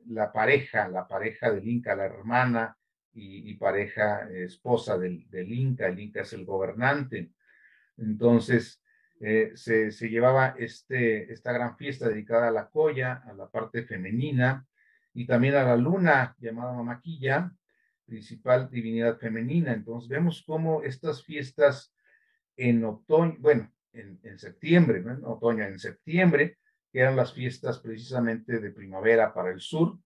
la pareja del Inca, la hermana y pareja esposa del Inca. El Inca es el gobernante. Entonces, se llevaba esta gran fiesta dedicada a la colla, a la parte femenina, y también a la luna, llamada Mamaquilla, principal divinidad femenina. Entonces, vemos cómo estas fiestas en otoño, bueno, en septiembre, ¿no? En otoño, en septiembre, que eran las fiestas precisamente de primavera para el sur,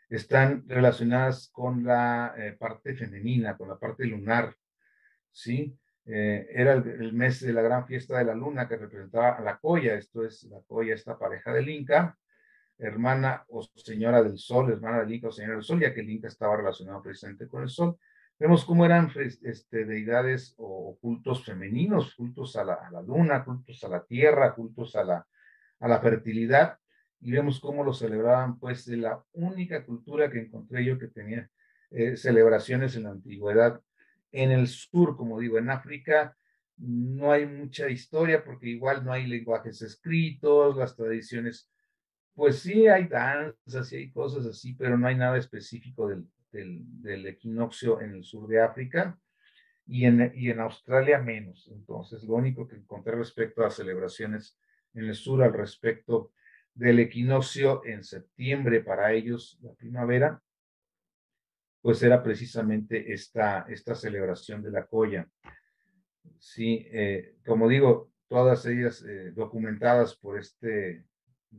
están relacionadas con la parte femenina, con la parte lunar, ¿sí? Era el mes de la gran fiesta de la luna que representaba a la colla, esto es la colla, esta pareja del Inca, hermana o señora del sol, hermana del Inca o señora del sol, ya que el Inca estaba relacionado precisamente con el sol. Vemos cómo eran deidades o cultos femeninos, cultos a la luna, cultos a la tierra, cultos a la fertilidad, y vemos cómo lo celebraban, pues, de la única cultura que encontré yo que tenía celebraciones en la antigüedad. En el sur, como digo, en África, no hay mucha historia porque igual no hay lenguajes escritos, las tradiciones, pues sí hay danzas, sí hay cosas así, pero no hay nada específico del equinoccio en el sur de África y en Australia menos. Entonces, lo único que encontré respecto a celebraciones en el sur al respecto del equinoccio en septiembre para ellos, la primavera, pues era precisamente esta celebración de la colla. Sí, como digo, todas ellas documentadas por este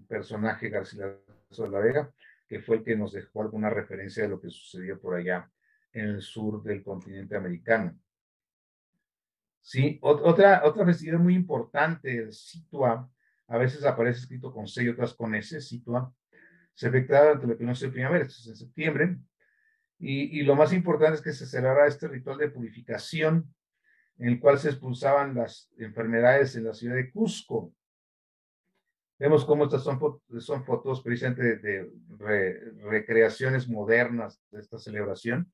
personaje Garcilaso de la Vega, que fue el que nos dejó alguna referencia de lo que sucedió por allá en el sur del continente americano. Sí, otra festividad muy importante, el Situa, a veces aparece escrito con C y otras con S, Situa, se efectuaba durante lo que no se primavera, esto es en septiembre, y lo más importante es que se celebraba este ritual de purificación en el cual se expulsaban las enfermedades en la ciudad de Cusco. Vemos cómo estas son fotos precisamente de recreaciones modernas de esta celebración.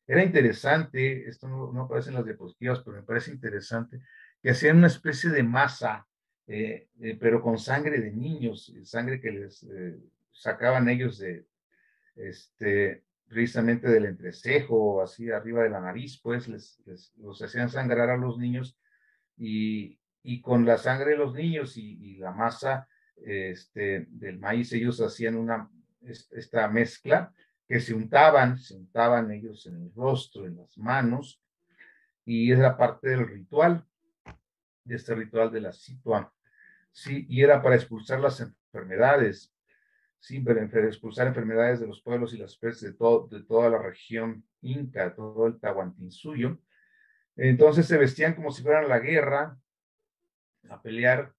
Era interesante, esto no aparece en las diapositivas, pero me parece interesante, que hacían una especie de masa, pero con sangre de niños, sangre que les sacaban ellos precisamente del entrecejo, así arriba de la nariz, pues los hacían sangrar a los niños y con la sangre de los niños y la masa del maíz, ellos hacían esta mezcla que se untaban ellos en el rostro, en las manos, y era parte del ritual, de este ritual de la situa, sí, y era para expulsar las enfermedades, sí, para expulsar enfermedades de los pueblos y las especies de toda la región inca, todo el Tahuantinsuyo. Entonces se vestían como si fueran a la guerra, a pelear,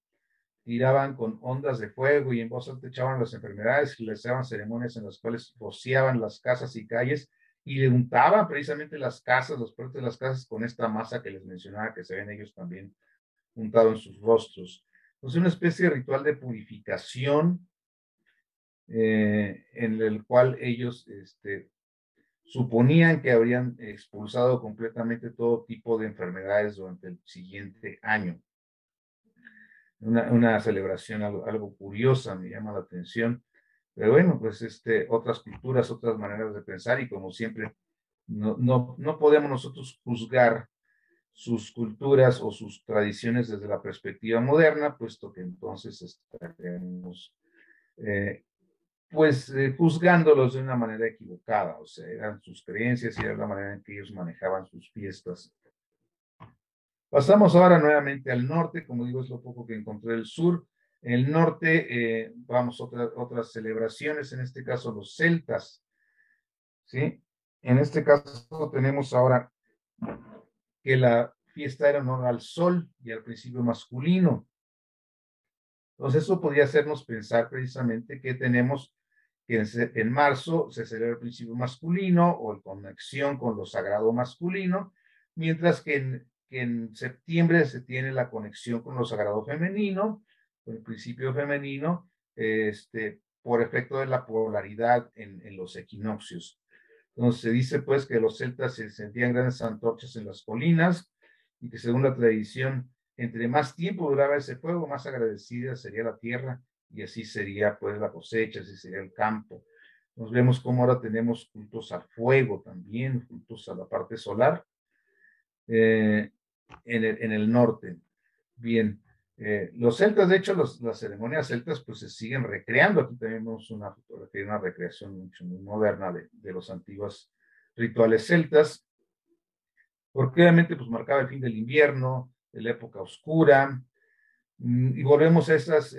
tiraban con ondas de fuego y en voz alta echaban las enfermedades y les daban ceremonias en las cuales rociaban las casas y calles y le untaban precisamente las casas, los puertos de las casas con esta masa que les mencionaba que se ven ellos también untado en sus rostros. Entonces una especie de ritual de purificación en el cual ellos suponían que habrían expulsado completamente todo tipo de enfermedades durante el siguiente año. Una celebración algo curiosa, me llama la atención. Pero bueno, pues otras culturas, otras maneras de pensar y como siempre, no podemos nosotros juzgar sus culturas o sus tradiciones desde la perspectiva moderna, puesto que entonces estaremos juzgándolos de una manera equivocada, o sea, eran sus creencias y era la manera en que ellos manejaban sus fiestas. Pasamos ahora nuevamente al norte, como digo, es lo poco que encontré del sur. En el norte, vamos a otras celebraciones, en este caso los celtas, ¿sí? En este caso tenemos ahora que la fiesta era en honor al sol y al principio masculino. Entonces eso podría hacernos pensar precisamente que tenemos que en marzo se celebra el principio masculino o la conexión con lo sagrado masculino, mientras que en septiembre se tiene la conexión con lo sagrado femenino, con el principio femenino, por efecto de la polaridad en los equinoccios. Entonces se dice pues que los celtas se encendían grandes antorchas en las colinas y que según la tradición, entre más tiempo duraba ese fuego, más agradecida sería la tierra y así sería pues la cosecha, así sería el campo. Nos vemos cómo ahora tenemos cultos al fuego también, cultos a la parte solar en el norte. Bien, los celtas, de hecho, las ceremonias celtas pues se siguen recreando. Aquí tenemos una fotografía, una recreación mucho muy moderna de los antiguos rituales celtas, porque obviamente pues marcaba el fin del invierno, de la época oscura, y volvemos a estas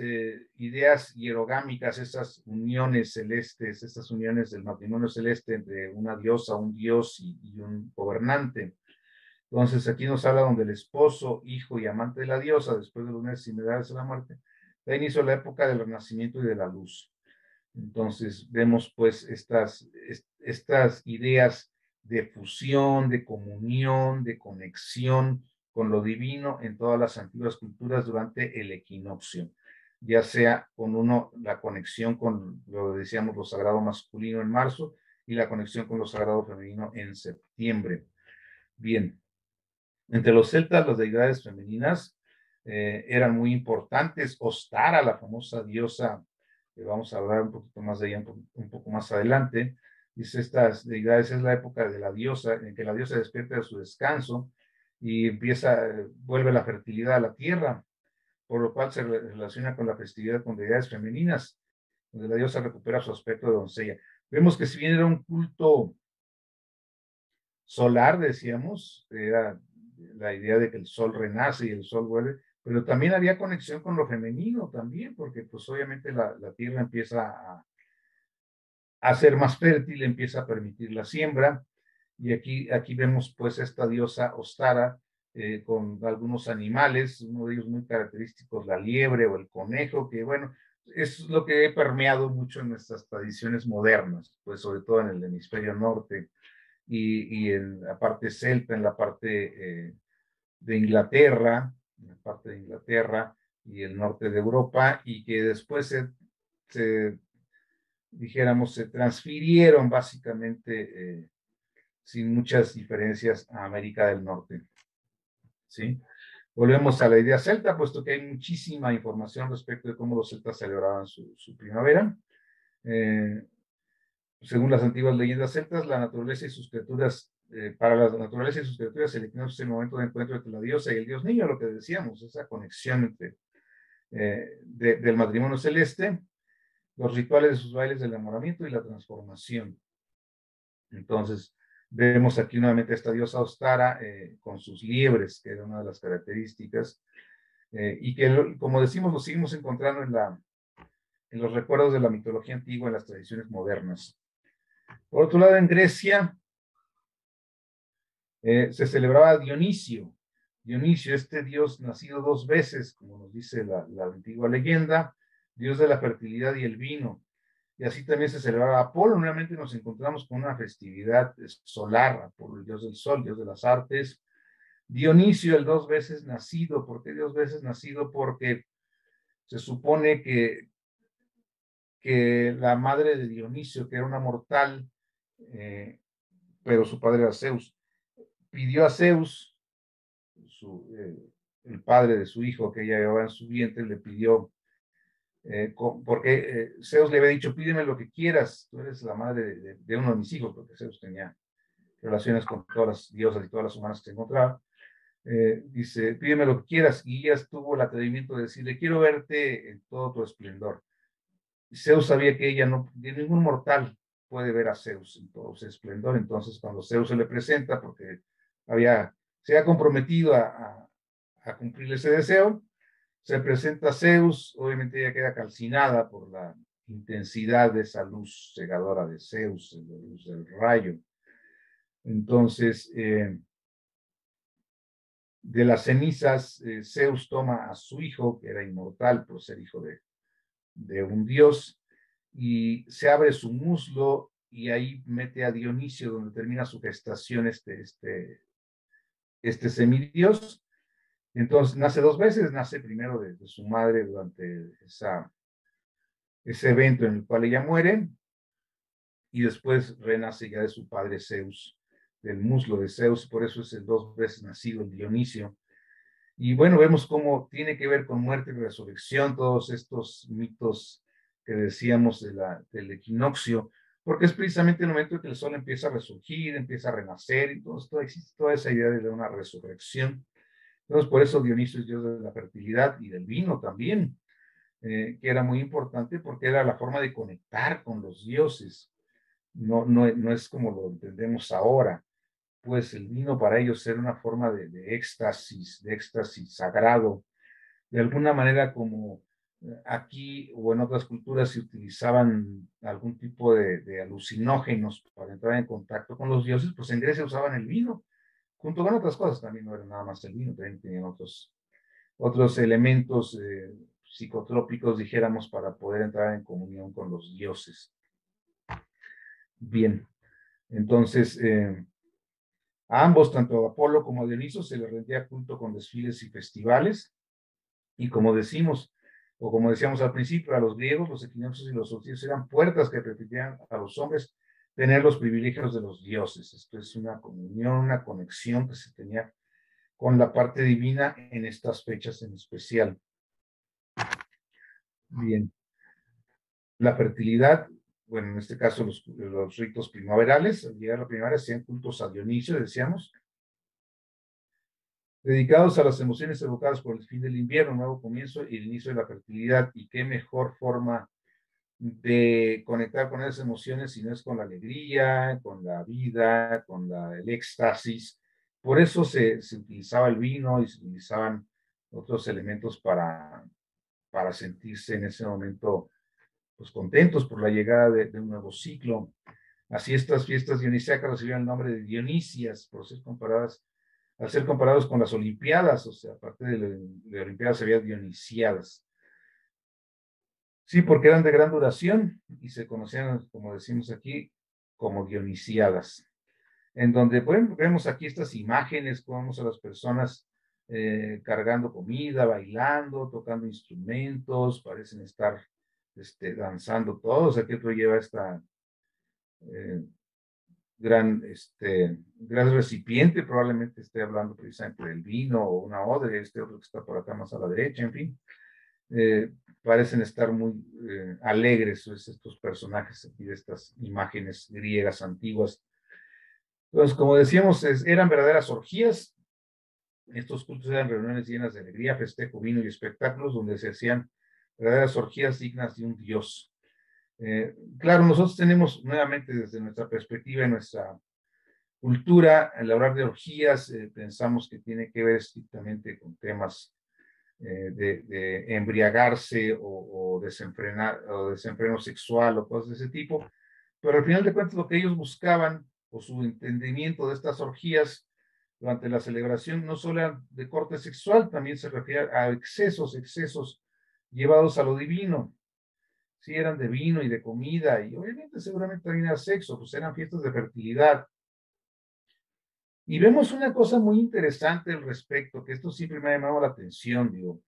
ideas hierogámicas, estas uniones celestes, estas uniones del matrimonio celeste entre una diosa, un dios y un gobernante. Entonces aquí nos habla donde el esposo, hijo y amante de la diosa, después de los meses similares a la muerte, da inicio a la época del renacimiento y de la luz. Entonces vemos pues estas ideas de fusión, de comunión, de conexión con lo divino en todas las antiguas culturas durante el equinoccio, ya sea con la conexión con lo que decíamos, lo sagrado masculino en marzo y la conexión con lo sagrado femenino en septiembre. Bien, entre los celtas las deidades femeninas eran muy importantes. Ostara, la famosa diosa, vamos a hablar un poquito más de ella un poco más adelante, dice estas deidades es la época de la diosa, en que la diosa despierta de su descanso y vuelve la fertilidad a la tierra, por lo cual se relaciona con la festividad con deidades femeninas, donde la diosa recupera su aspecto de doncella. Vemos que si bien era un culto solar, decíamos, era la idea de que el sol renace y el sol vuelve, pero también había conexión con lo femenino también, porque pues obviamente la tierra empieza a ser más fértil, empieza a permitir la siembra, y aquí vemos pues esta diosa Ostara con algunos animales, uno de ellos muy característicos, la liebre o el conejo, que bueno, es lo que he permeado mucho en nuestras tradiciones modernas, pues sobre todo en el hemisferio norte y en la parte celta, en la parte de Inglaterra, en la parte de Inglaterra y el norte de Europa, y que después dijéramos, se transfirieron básicamente sin muchas diferencias a América del Norte. ¿Sí? Volvemos a la idea celta, puesto que hay muchísima información respecto de cómo los celtas celebraban su primavera. Según las antiguas leyendas celtas, la naturaleza y sus criaturas, para la naturaleza y sus criaturas, el equinoccio es el momento de encuentro entre la diosa y el dios niño, lo que decíamos, esa conexión entre, del matrimonio celeste, los rituales de sus bailes del enamoramiento y la transformación. Entonces, vemos aquí nuevamente esta diosa Ostara con sus liebres, que era una de las características, y que, como decimos, lo seguimos encontrando en los recuerdos de la mitología antigua, en las tradiciones modernas. Por otro lado, en Grecia se celebraba Dionisio. Dionisio, este dios nacido dos veces, como nos dice la antigua leyenda, dios de la fertilidad y el vino. Y así también se celebraba Apolo. Nuevamente nos encontramos con una festividad solar, Apolo, el dios del sol, dios de las artes. Dionisio, el dos veces nacido. ¿Por qué dos veces nacido? Porque se supone que la madre de Dionisio, que era una mortal, pero su padre era Zeus, pidió a Zeus, el padre de su hijo que ella llevaba en su vientre, le pidió, porque Zeus le había dicho, pídeme lo que quieras, tú eres la madre de uno de mis hijos, porque Zeus tenía relaciones con todas las diosas y todas las humanas que se encontraba. Dice, pídeme lo que quieras, y ella tuvo el atrevimiento de decirle, quiero verte en todo tu esplendor. Y Zeus sabía que ella no, que ningún mortal puede ver a Zeus en todo su esplendor, entonces cuando Zeus se le presenta, porque se ha comprometido a cumplir ese deseo, se presenta a Zeus, obviamente ella queda calcinada por la intensidad de esa luz cegadora de Zeus, la luz del rayo. Entonces, de las cenizas, Zeus toma a su hijo, que era inmortal por ser hijo de un dios, y se abre su muslo y ahí mete a Dionisio, donde termina su gestación este semidios. Entonces nace dos veces, nace primero de su madre durante ese evento en el cual ella muere, y después renace ya de su padre Zeus, del muslo de Zeus, por eso es el dos veces nacido el Dionisio. Y bueno, vemos cómo tiene que ver con muerte y resurrección, todos estos mitos que decíamos del equinoccio, porque es precisamente el momento en que el sol empieza a resurgir, empieza a renacer, y todo, existe toda esa idea de una resurrección. Entonces, por eso Dionisio es dios de la fertilidad y del vino también, que era muy importante porque era la forma de conectar con los dioses. No es como lo entendemos ahora, pues el vino para ellos era una forma de éxtasis sagrado, de alguna manera como aquí o en otras culturas se utilizaban algún tipo de alucinógenos para entrar en contacto con los dioses, pues en Grecia usaban el vino, junto con otras cosas, también no era nada más el vino, también tenían otros elementos psicotrópicos, dijéramos, para poder entrar en comunión con los dioses. Bien, entonces, a ambos, tanto a Apolo como a Dioniso, se les rendía culto con desfiles y festivales, y como decimos, o como decíamos al principio, a los griegos, los equinoccios y los solsticios eran puertas que permitían a los hombres tener los privilegios de los dioses. Esto es una comunión, una conexión que se tenía con la parte divina en estas fechas en especial. Bien, la fertilidad, bueno, en este caso los ritos primaverales, al llegar a la primavera hacían cultos a Dionisio, decíamos, dedicados a las emociones evocadas por el fin del invierno, nuevo comienzo y el inicio de la fertilidad. Y qué mejor forma de conectar con esas emociones si no es con la alegría, con la vida, con el éxtasis. Por eso se utilizaba el vino y se utilizaban otros elementos para sentirse en ese momento pues contentos por la llegada de un nuevo ciclo. Así estas fiestas dionisíacas recibieron el nombre de Dionisias, por ser comparadas, al ser comparados con las Olimpiadas, o sea, aparte de Olimpiadas había Dionisiadas. Sí, porque eran de gran duración y se conocían, como decimos aquí, como Dionisiadas, en donde vemos aquí estas imágenes, como vemos a las personas cargando comida, bailando, tocando instrumentos, parecen estar danzando todos. Aquí otro lleva esta eh, gran recipiente, probablemente esté hablando precisamente del vino o una odre, este otro que está por acá más a la derecha, en fin. Eh, Parecen estar muy alegres estos personajes aquí de estas imágenes griegas antiguas. Entonces, como decíamos, eran verdaderas orgías. Estos cultos eran reuniones llenas de alegría, festejo, vino y espectáculos, donde se hacían verdaderas orgías dignas de un dios. Claro, nosotros tenemos nuevamente desde nuestra perspectiva y nuestra cultura, al hablar de orgías, pensamos que tiene que ver estrictamente con temas de embriagarse o desenfreno sexual o cosas de ese tipo, pero al final de cuentas lo que ellos buscaban o su entendimiento de estas orgías durante la celebración no solo eran de corte sexual, también se refería a excesos llevados a lo divino. Sí, eran de vino y de comida, y obviamente seguramente también era sexo, pues eran fiestas de fertilidad. Y vemos una cosa muy interesante al respecto, que esto siempre me ha llamado la atención, digo.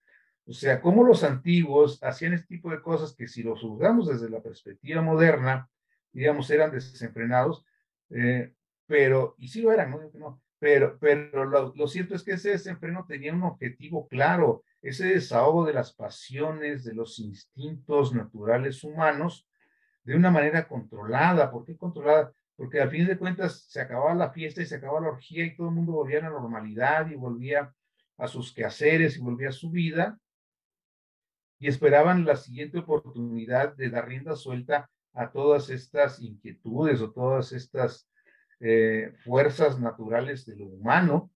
O sea, cómo los antiguos hacían este tipo de cosas que si los juzgamos desde la perspectiva moderna, digamos, eran desenfrenados, eh, y sí lo eran, no, no, pero lo cierto es que ese desenfreno tenía un objetivo claro, ese desahogo de las pasiones, de los instintos naturales humanos, de una manera controlada. ¿Por qué controlada? Porque al fin de cuentas se acababa la fiesta y se acababa la orgía y todo el mundo volvía a la normalidad y volvía a sus quehaceres y volvía a su vida, y esperaban la siguiente oportunidad de dar rienda suelta a todas estas inquietudes o todas estas fuerzas naturales de lo humano,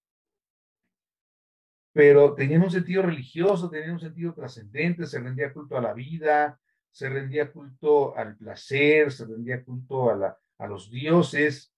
pero tenían un sentido religioso, tenían un sentido trascendente, se rendía culto a la vida, se rendía culto al placer, se rendía culto a los dioses,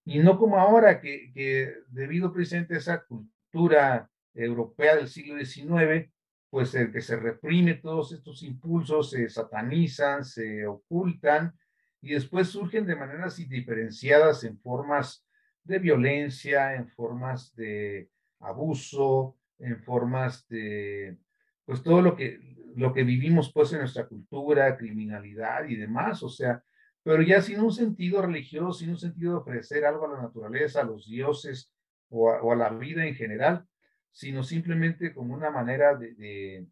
y no como ahora que debido precisamente a esa cultura europea del siglo XIX, pues el que se reprime todos estos impulsos, se satanizan, se ocultan y después surgen de maneras indiferenciadas en formas de violencia, en formas de abuso, en formas de, pues todo lo que vivimos pues en nuestra cultura, criminalidad y demás, o sea, pero ya sin un sentido religioso, sin un sentido de ofrecer algo a la naturaleza, a los dioses o a la vida en general, sino simplemente como una manera de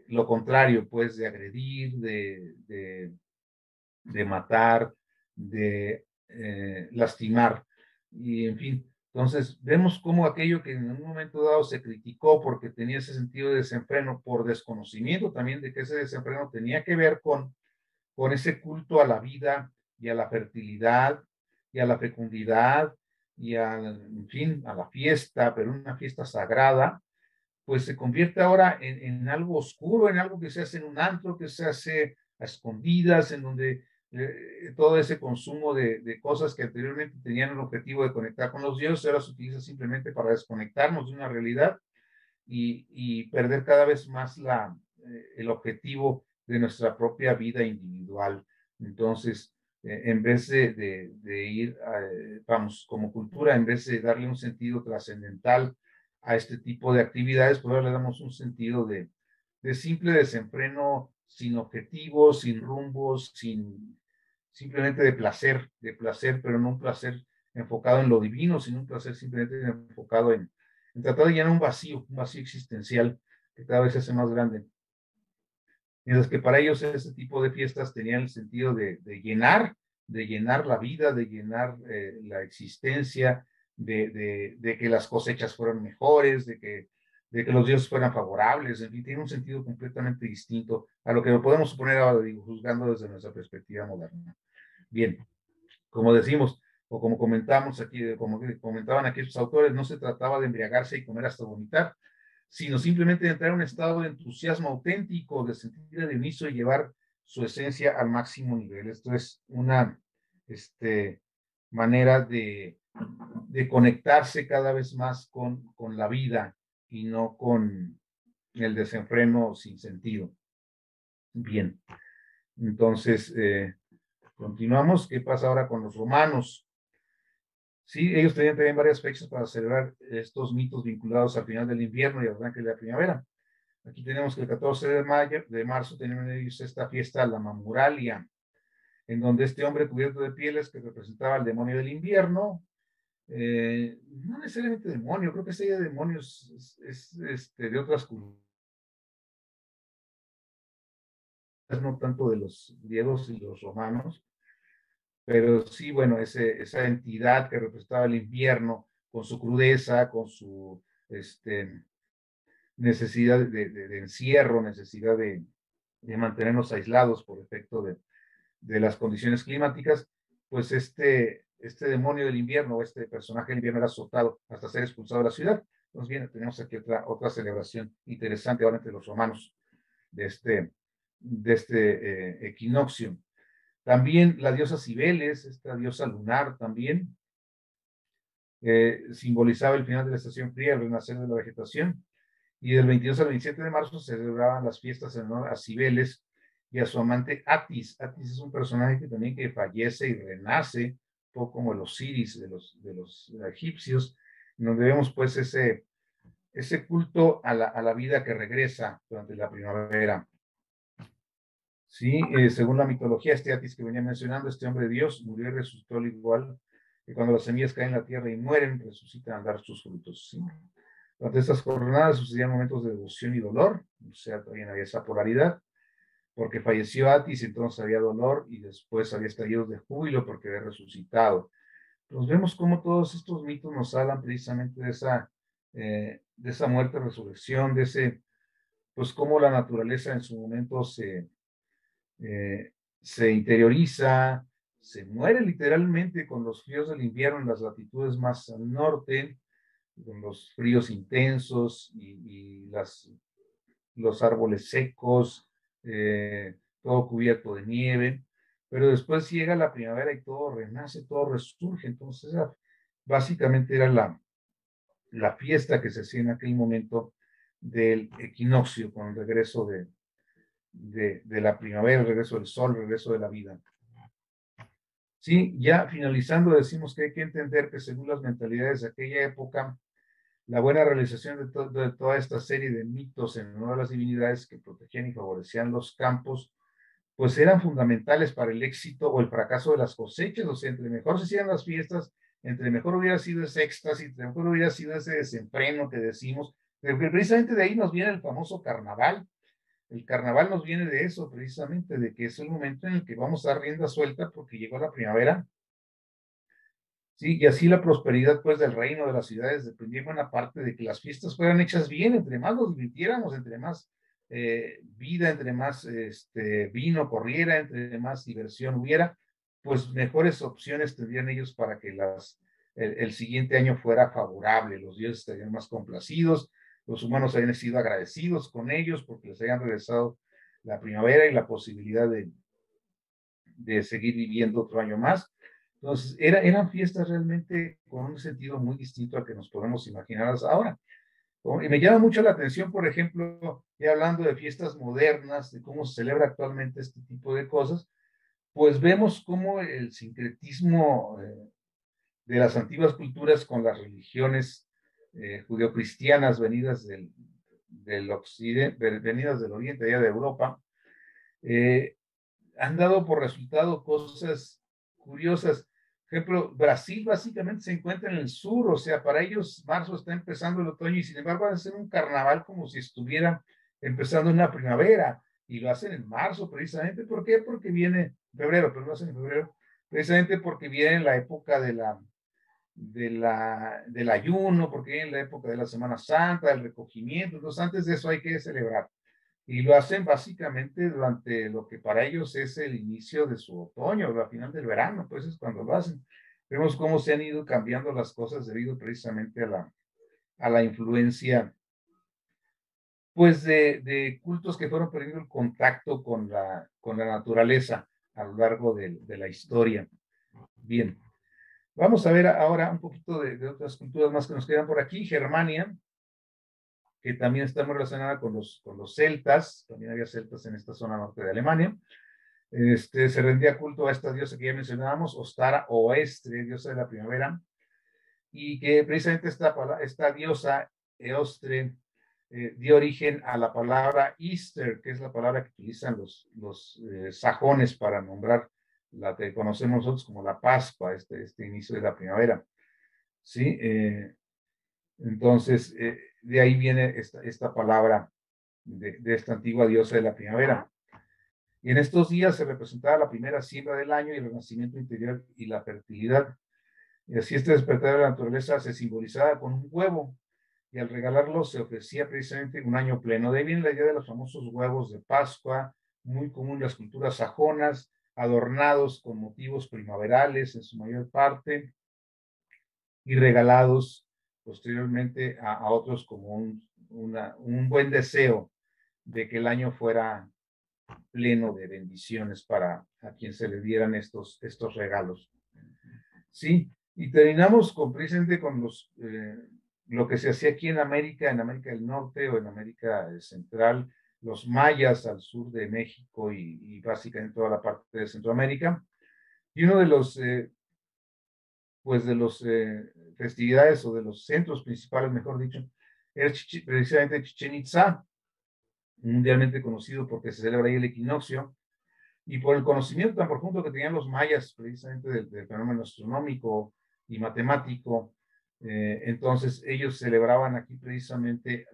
lo contrario, pues de agredir, de matar, de lastimar. Y en fin, entonces vemos cómo aquello que en un momento dado se criticó porque tenía ese sentido de desenfreno por desconocimiento también de que ese desenfreno tenía que ver con ese culto a la vida y a la fertilidad y a la fecundidad y en fin, a la fiesta, pero una fiesta sagrada, pues se convierte ahora en algo oscuro, en algo que se hace en un antro, que se hace a escondidas, en donde todo ese consumo de cosas que anteriormente tenían el objetivo de conectar con los dioses, ahora se utiliza simplemente para desconectarnos de una realidad y perder cada vez más el objetivo de nuestra propia vida individual. Entonces, en vez de ir, vamos, como cultura, en vez de darle un sentido trascendental a este tipo de actividades, pues ahora le damos un sentido de simple desenfreno, sin objetivos, sin rumbos, simplemente de placer, pero no un placer enfocado en lo divino, sino un placer simplemente enfocado en tratar de llenar un vacío existencial que cada vez se hace más grande. Mientras que para ellos ese tipo de fiestas tenían el sentido de llenar la vida, de llenar la existencia, de que las cosechas fueran mejores, de que los dioses fueran favorables, en fin, tiene un sentido completamente distinto a lo que podemos suponer ahora, digo, juzgando desde nuestra perspectiva moderna. Bien, como decimos, o como comentamos aquí, como comentaban aquí sus autores, no se trataba de embriagarse y comer hasta vomitar, sino simplemente de entrar en un estado de entusiasmo auténtico, de sentir el inicio y llevar su esencia al máximo nivel. Esto es una manera de conectarse cada vez más con la vida y no con el desenfreno sin sentido. Bien, entonces continuamos. ¿Qué pasa ahora con los romanos? Sí, ellos tenían también varias fechas para celebrar estos mitos vinculados al final del invierno y al arranque de la primavera. Aquí tenemos que el 14 de marzo tenían ellos esta fiesta, la Mamuralia, en donde este hombre cubierto de pieles que representaba al demonio del invierno, no necesariamente demonio, creo que ese de demonios es de otras culturas, no tanto de los griegos y los romanos, pero sí, bueno, esa entidad que representaba el invierno con su crudeza, con su necesidad de encierro, necesidad de mantenernos aislados por efecto de las condiciones climáticas, pues este demonio del invierno, este personaje del invierno era azotado hasta ser expulsado de la ciudad. Entonces, bien, tenemos aquí otra celebración interesante ahora entre los romanos de este equinoccio. También la diosa Cibeles, esta diosa lunar también, simbolizaba el final de la estación fría, el renacer de la vegetación. Y del 22 al 27 de marzo se celebraban las fiestas en honor a Cibeles y a su amante Atis. Atis es un personaje que también que fallece y renace, un poco como el Osiris de los egipcios, donde vemos pues ese culto a la vida que regresa durante la primavera. Sí, según la mitología, este Atis que venía mencionando, este hombre de Dios, murió y resucitó al igual que cuando las semillas caen en la tierra y mueren, resucitan al dar sus frutos. ¿Sí? Durante estas jornadas sucedían momentos de devoción y dolor, o sea, también había esa polaridad, porque falleció Atis, entonces había dolor y después había estallidos de júbilo porque había resucitado. Entonces vemos cómo todos estos mitos nos hablan precisamente de esa muerte, resurrección, pues cómo la naturaleza en su momento se interioriza, se muere literalmente con los fríos del invierno en las latitudes más al norte, con los fríos intensos y los árboles secos, todo cubierto de nieve, pero después llega la primavera y todo renace, todo resurge. Entonces, básicamente era la fiesta que se hacía en aquel momento del equinoccio, con el regreso de la primavera, el regreso del sol, el regreso de la vida. Sí, ya finalizando, decimos que hay que entender que según las mentalidades de aquella época, la buena realización de toda esta serie de mitos en honor a las divinidades que protegían y favorecían los campos, pues eran fundamentales para el éxito o el fracaso de las cosechas. O sea, entre mejor se hicieran las fiestas, entre mejor hubiera sido ese éxtasis, entre mejor hubiera sido ese desenfreno que decimos, pero que precisamente de ahí nos viene el famoso carnaval. El carnaval nos viene de eso, precisamente, de que es el momento en el que vamos a dar rienda suelta porque llegó la primavera. Sí, y así la prosperidad, pues, del reino de las ciudades dependía en buena parte de que las fiestas fueran hechas bien, entre más nos divirtiéramos, entre más vida, entre más vino corriera, entre más diversión hubiera, pues mejores opciones tendrían ellos para que el siguiente año fuera favorable, los dioses estarían más complacidos, los humanos habían sido agradecidos con ellos porque les habían regresado la primavera y la posibilidad de seguir viviendo otro año más. Entonces, eran fiestas realmente con un sentido muy distinto al que nos podemos imaginar ahora. Y me llama mucho la atención, por ejemplo, ya hablando de fiestas modernas, de cómo se celebra actualmente este tipo de cosas, pues vemos cómo el sincretismo de las antiguas culturas con las religiones judeocristianas del occidente, venidas del oriente, allá de Europa, han dado por resultado cosas curiosas. Por ejemplo, Brasil básicamente se encuentra en el sur, o sea, para ellos marzo está empezando el otoño y sin embargo van a hacer un carnaval como si estuviera empezando una primavera y lo hacen en marzo precisamente. ¿Por qué? Porque viene febrero, pero lo hacen en febrero, precisamente porque viene la época del ayuno, porque viene la época de la Semana Santa, del recogimiento. Entonces, antes de eso hay que celebrar. Y lo hacen básicamente durante lo que para ellos es el inicio de su otoño, la final del verano, pues es cuando lo hacen. Vemos cómo se han ido cambiando las cosas debido precisamente a la influencia, pues, de cultos que fueron perdiendo el contacto con la naturaleza a lo largo de la historia. Bien, vamos a ver ahora un poquito de otras culturas más que nos quedan por aquí. Germania, que también está muy relacionada con los celtas, también había celtas en esta zona norte de Alemania. Se rendía culto a esta diosa que ya mencionábamos, Ostara o Estre, diosa de la primavera, y que precisamente esta diosa, Eostre, dio origen a la palabra Easter, que es la palabra que utilizan los sajones para nombrar la que conocemos nosotros como la Pascua, este inicio de la primavera. ¿Sí? Entonces, de ahí viene esta palabra de esta antigua diosa de la primavera. Y en estos días se representaba la primera siembra del año y el renacimiento interior y la fertilidad. Y así este despertar de la naturaleza se simbolizaba con un huevo y al regalarlo se ofrecía precisamente un año pleno. De ahí viene la idea de los famosos huevos de Pascua, muy común en las culturas sajonas, adornados con motivos primaverales en su mayor parte y regalados posteriormente a otros como un buen deseo de que el año fuera pleno de bendiciones para a quien se le dieran estos regalos. Sí, y terminamos precisamente con lo que se hacía aquí en América del Norte o en América Central, los mayas al sur de México y básicamente toda la parte de Centroamérica. Y uno de los festividades o de los centros principales, mejor dicho, es precisamente Chichén Itzá, mundialmente conocido porque se celebra ahí el equinoccio, y por el conocimiento tan profundo que tenían los mayas precisamente del fenómeno astronómico y matemático, entonces ellos celebraban aquí precisamente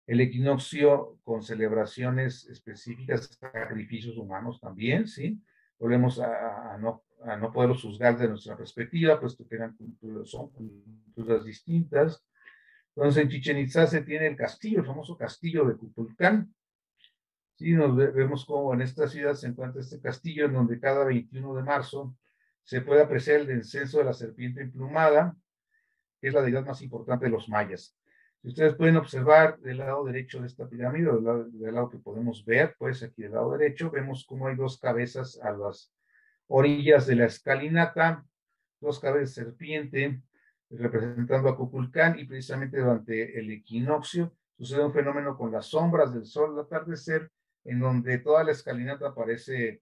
el equinoccio con celebraciones específicas, sacrificios humanos también, ¿sí? Volvemos a no poderlos juzgar de nuestra perspectiva, puesto que son culturas distintas. Entonces en Chichén Itzá se tiene el castillo, el famoso castillo de Kukulcán. Sí, vemos cómo en esta ciudad se encuentra este castillo en donde cada 21 de marzo se puede apreciar el descenso de la serpiente emplumada, que es la deidad más importante de los mayas. Si ustedes pueden observar del lado derecho de esta pirámide, del lado que podemos ver, pues aquí del lado derecho, vemos cómo hay dos cabezas a las orillas de la escalinata, dos cabezas de serpiente, representando a Kukulcán, y precisamente durante el equinoccio sucede un fenómeno con las sombras del sol al atardecer, en donde toda la escalinata parece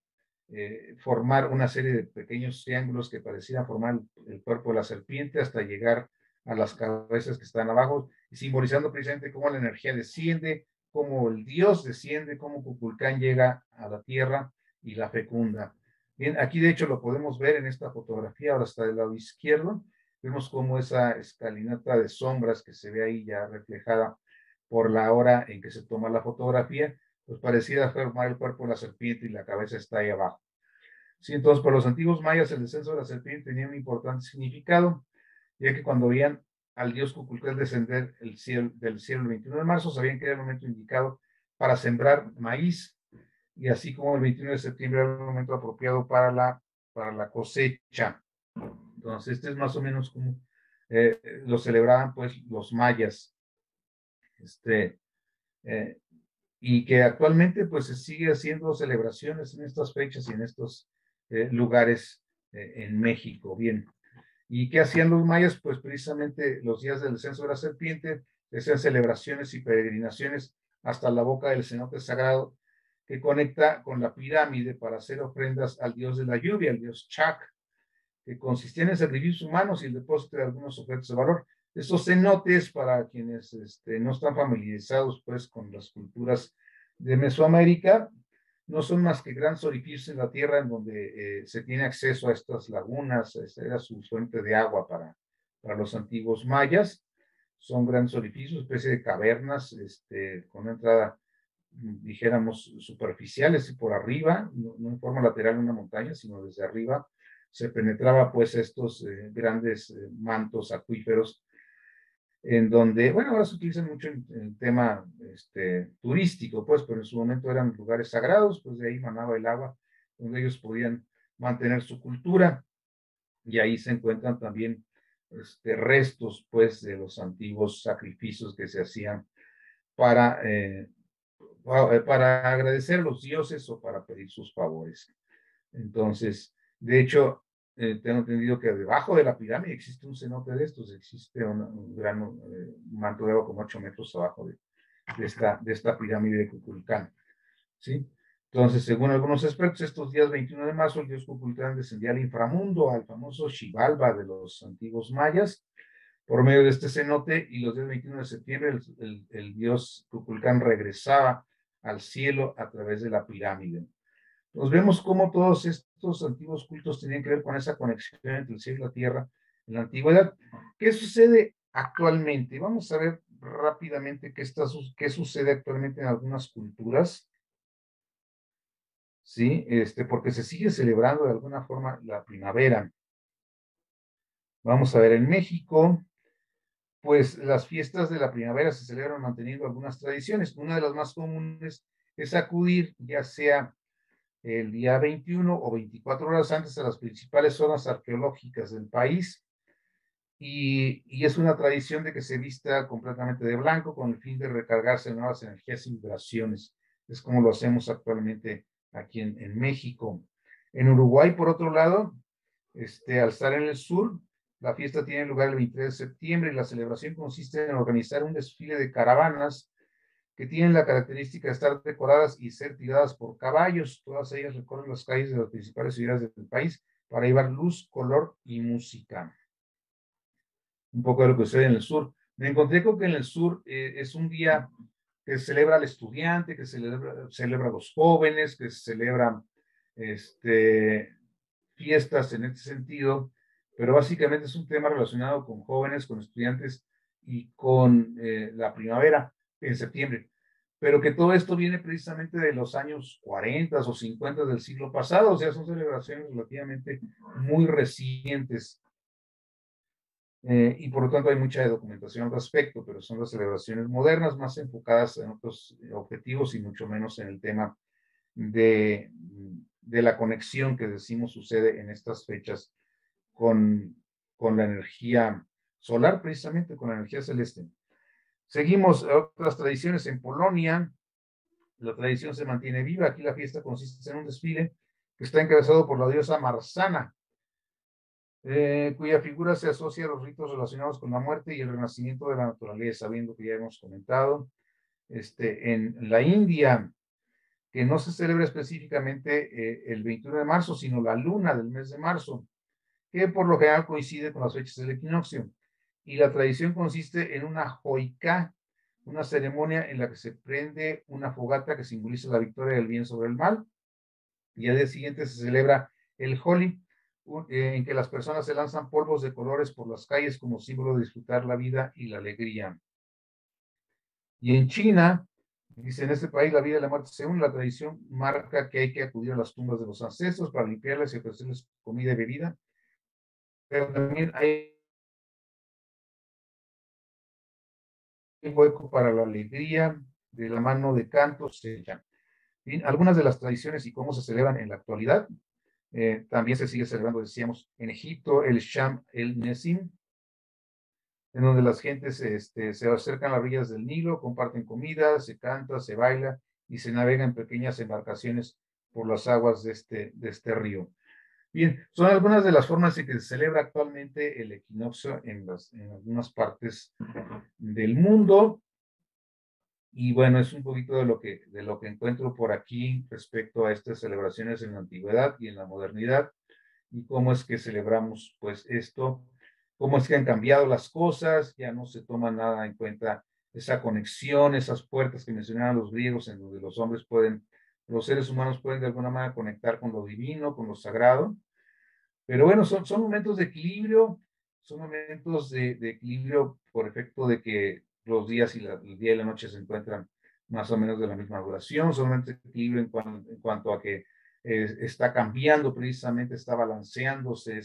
formar una serie de pequeños triángulos que parecían formar el cuerpo de la serpiente hasta llegar a las cabezas que están abajo, y simbolizando precisamente cómo la energía desciende, cómo el dios desciende, cómo Kukulcán llega a la tierra y la fecunda. Bien, aquí de hecho lo podemos ver en esta fotografía, ahora está del lado izquierdo. Vemos cómo esa escalinata de sombras que se ve ahí ya reflejada por la hora en que se toma la fotografía, pues pareciera formar el cuerpo de la serpiente y la cabeza está ahí abajo. Sí, entonces para los antiguos mayas el descenso de la serpiente tenía un importante significado, ya que cuando veían al dios Kukulcán descender del cielo el 21 de marzo, sabían que era el momento indicado para sembrar maíz, y así como el 21 de septiembre era el momento apropiado para la cosecha. Entonces, este es más o menos como lo celebraban pues los mayas, eh, y que actualmente pues se sigue haciendo celebraciones en estas fechas y en estos lugares en México. Bien, ¿y qué hacían los mayas? Pues precisamente los días del descenso de la serpiente hacían celebraciones y peregrinaciones hasta la boca del cenote sagrado que conecta con la pirámide para hacer ofrendas al dios de la lluvia, al dios Chac, que consistían en sacrificios humanos y el depósito de algunos objetos de valor. Estos cenotes, para quienes no están familiarizados pues con las culturas de Mesoamérica, no son más que grandes orificios en la tierra en donde se tiene acceso a estas lagunas. Esta era su fuente de agua para los antiguos mayas. Son grandes orificios, especie de cavernas, con una entrada, dijéramos, superficiales y por arriba, no en forma lateral en una montaña, sino desde arriba se penetraba pues estos grandes mantos acuíferos, en donde, bueno, ahora se utilizan mucho en el tema turístico, pues, pero en su momento eran lugares sagrados, pues de ahí manaba el agua, donde ellos podían mantener su cultura, y ahí se encuentran también restos, pues, de los antiguos sacrificios que se hacían para, para agradecer a los dioses o para pedir sus favores. Entonces, de hecho, tengo entendido que debajo de la pirámide existe un cenote de estos, existe un gran manto de agua como 8 metros abajo de esta pirámide de Kukulcán, ¿sí? Entonces, según algunos expertos, estos días 21 de marzo, el dios Kukulcán descendía al inframundo, al famoso Xibalba de los antiguos mayas, por medio de este cenote, y los días 21 de septiembre el dios Kukulcán regresaba al cielo a través de la pirámide. Nos vemos cómo todos estos antiguos cultos tenían que ver con esa conexión entre el cielo y la tierra en la antigüedad. ¿Qué sucede actualmente? Vamos a ver rápidamente qué sucede actualmente en algunas culturas, ¿sí? Porque se sigue celebrando de alguna forma la primavera. Vamos a ver, en México, pues las fiestas de la primavera se celebran manteniendo algunas tradiciones. Una de las más comunes es acudir, ya sea el día 21 o 24 horas antes a las principales zonas arqueológicas del país, y es una tradición de que se vista completamente de blanco con el fin de recargarse de nuevas energías y vibraciones. Es como lo hacemos actualmente aquí en México. En Uruguay, por otro lado, al estar en el sur, la fiesta tiene lugar el 23 de septiembre y la celebración consiste en organizar un desfile de caravanas que tienen la característica de estar decoradas y ser tiradas por caballos. Todas ellas recorren las calles de las principales ciudades del país para llevar luz, color y música. Un poco de lo que sucede en el sur. Me encontré con que en el sur es un día que se celebra al estudiante, que celebra a los jóvenes, que se celebran fiestas en este sentido, pero básicamente es un tema relacionado con jóvenes, con estudiantes y con la primavera en septiembre. Pero que todo esto viene precisamente de los años 40 o 50 del siglo pasado, o sea, son celebraciones relativamente muy recientes. Y por lo tanto hay mucha documentación al respecto, pero son las celebraciones modernas más enfocadas en otros objetivos y mucho menos en el tema de la conexión que decimos sucede en estas fechas con la energía solar, precisamente con la energía celeste. Seguimos otras tradiciones en Polonia. La tradición se mantiene viva. Aquí la fiesta consiste en un desfile que está encabezado por la diosa Marzana. cuya figura se asocia a los ritos relacionados con la muerte y el renacimiento de la naturaleza, viendo que ya hemos comentado. En la India, que no se celebra específicamente el 21 de marzo, sino la luna del mes de marzo, que por lo general coincide con las fechas del equinoccio. Y la tradición consiste en una hoika, una ceremonia en la que se prende una fogata que simboliza la victoria del bien sobre el mal. Y al día siguiente se celebra el Holi, en que las personas se lanzan polvos de colores por las calles como símbolo de disfrutar la vida y la alegría. Y en China, dice, en este país la vida y la muerte según la tradición marca que hay que acudir a las tumbas de los ancestros para limpiarlas y ofrecerles comida y bebida, pero también hay un hueco para la alegría de la mano de cantos. Algunas de las tradiciones y cómo se celebran en la actualidad. También se sigue celebrando, decíamos, en Egipto, el Sham el Nessim, en donde las gentes se acercan a las orillas del Nilo, comparten comida, se canta, se baila y se navega en pequeñas embarcaciones por las aguas de este río. Bien, son algunas de las formas en que se celebra actualmente el equinoccio en algunas partes del mundo. Y bueno, es un poquito de lo que encuentro por aquí respecto a estas celebraciones en la antigüedad y en la modernidad y cómo es que celebramos pues esto, cómo es que han cambiado las cosas, ya no se toma nada en cuenta esa conexión, esas puertas que mencionaban los griegos en donde los hombres pueden, los seres humanos pueden de alguna manera conectar con lo divino, con lo sagrado. Pero bueno, son momentos de equilibrio, son momentos de equilibrio por efecto de que los días y el día y la noche se encuentran más o menos de la misma duración, son momentos de equilibrio en cuanto a que está cambiando precisamente, está balanceándose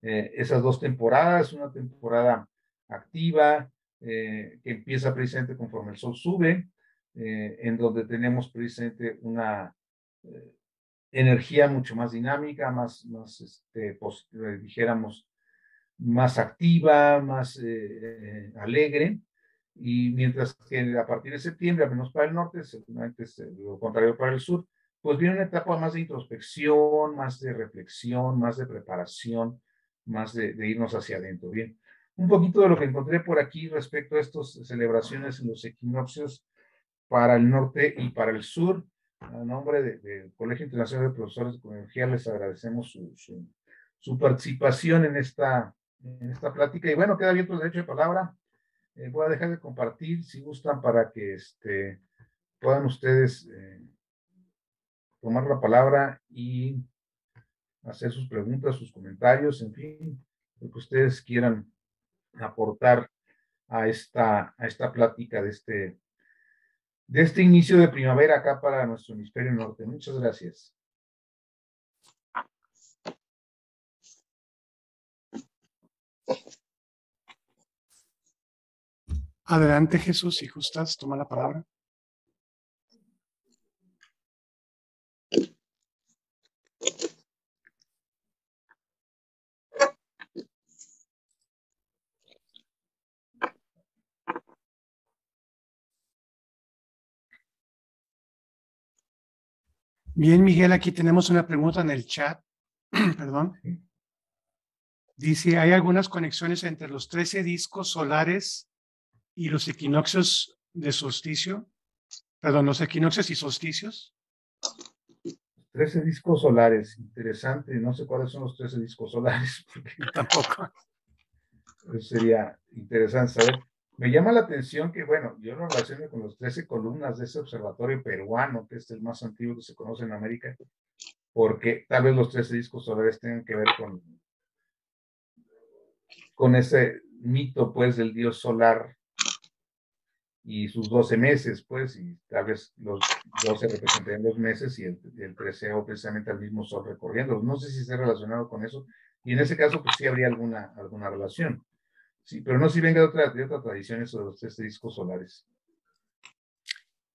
esas dos temporadas, una temporada activa que empieza precisamente conforme el sol sube, en donde tenemos precisamente una energía mucho más dinámica, dijéramos, más activa, más alegre, y mientras que a partir de septiembre, al menos para el norte, seguramente es lo contrario para el sur, pues viene una etapa más de introspección, más de reflexión, más de preparación, más de irnos hacia adentro. Bien, un poquito de lo que encontré por aquí respecto a estas celebraciones en los equinoccios para el norte y para el sur. A nombre del Colegio Internacional de Profesores de Cosmología les agradecemos su participación en esta plática. Y bueno, queda abierto el derecho de palabra. Voy a dejar de compartir si gustan para que puedan ustedes tomar la palabra y hacer sus preguntas, sus comentarios, en fin, lo que ustedes quieran aportar a esta plática de este inicio de primavera acá para nuestro hemisferio norte. Muchas gracias. Adelante, Jesús, si gustas, toma la palabra. Bien, Miguel, aquí tenemos una pregunta en el chat. Perdón. Dice, ¿hay algunas conexiones entre los 13 discos solares y los equinoccios de solsticio? Perdón, los equinoccios y solsticios. 13 discos solares, interesante. No sé cuáles son los 13 discos solares, porque Tampoco. eso sería interesante saber. Me llama la atención que, bueno, yo lo relaciono con los 13 columnas de ese observatorio peruano, que es el más antiguo que se conoce en América, porque tal vez los 13 discos solares tengan que ver con ese mito, pues, del dios solar y sus 12 meses, pues, y tal vez los 12 representarían los meses y el 13 precisamente al mismo sol recorriendo. No sé si está relacionado con eso, y en ese caso, pues sí habría alguna relación. Sí, pero no si venga de otra tradición eso de los 13 discos solares.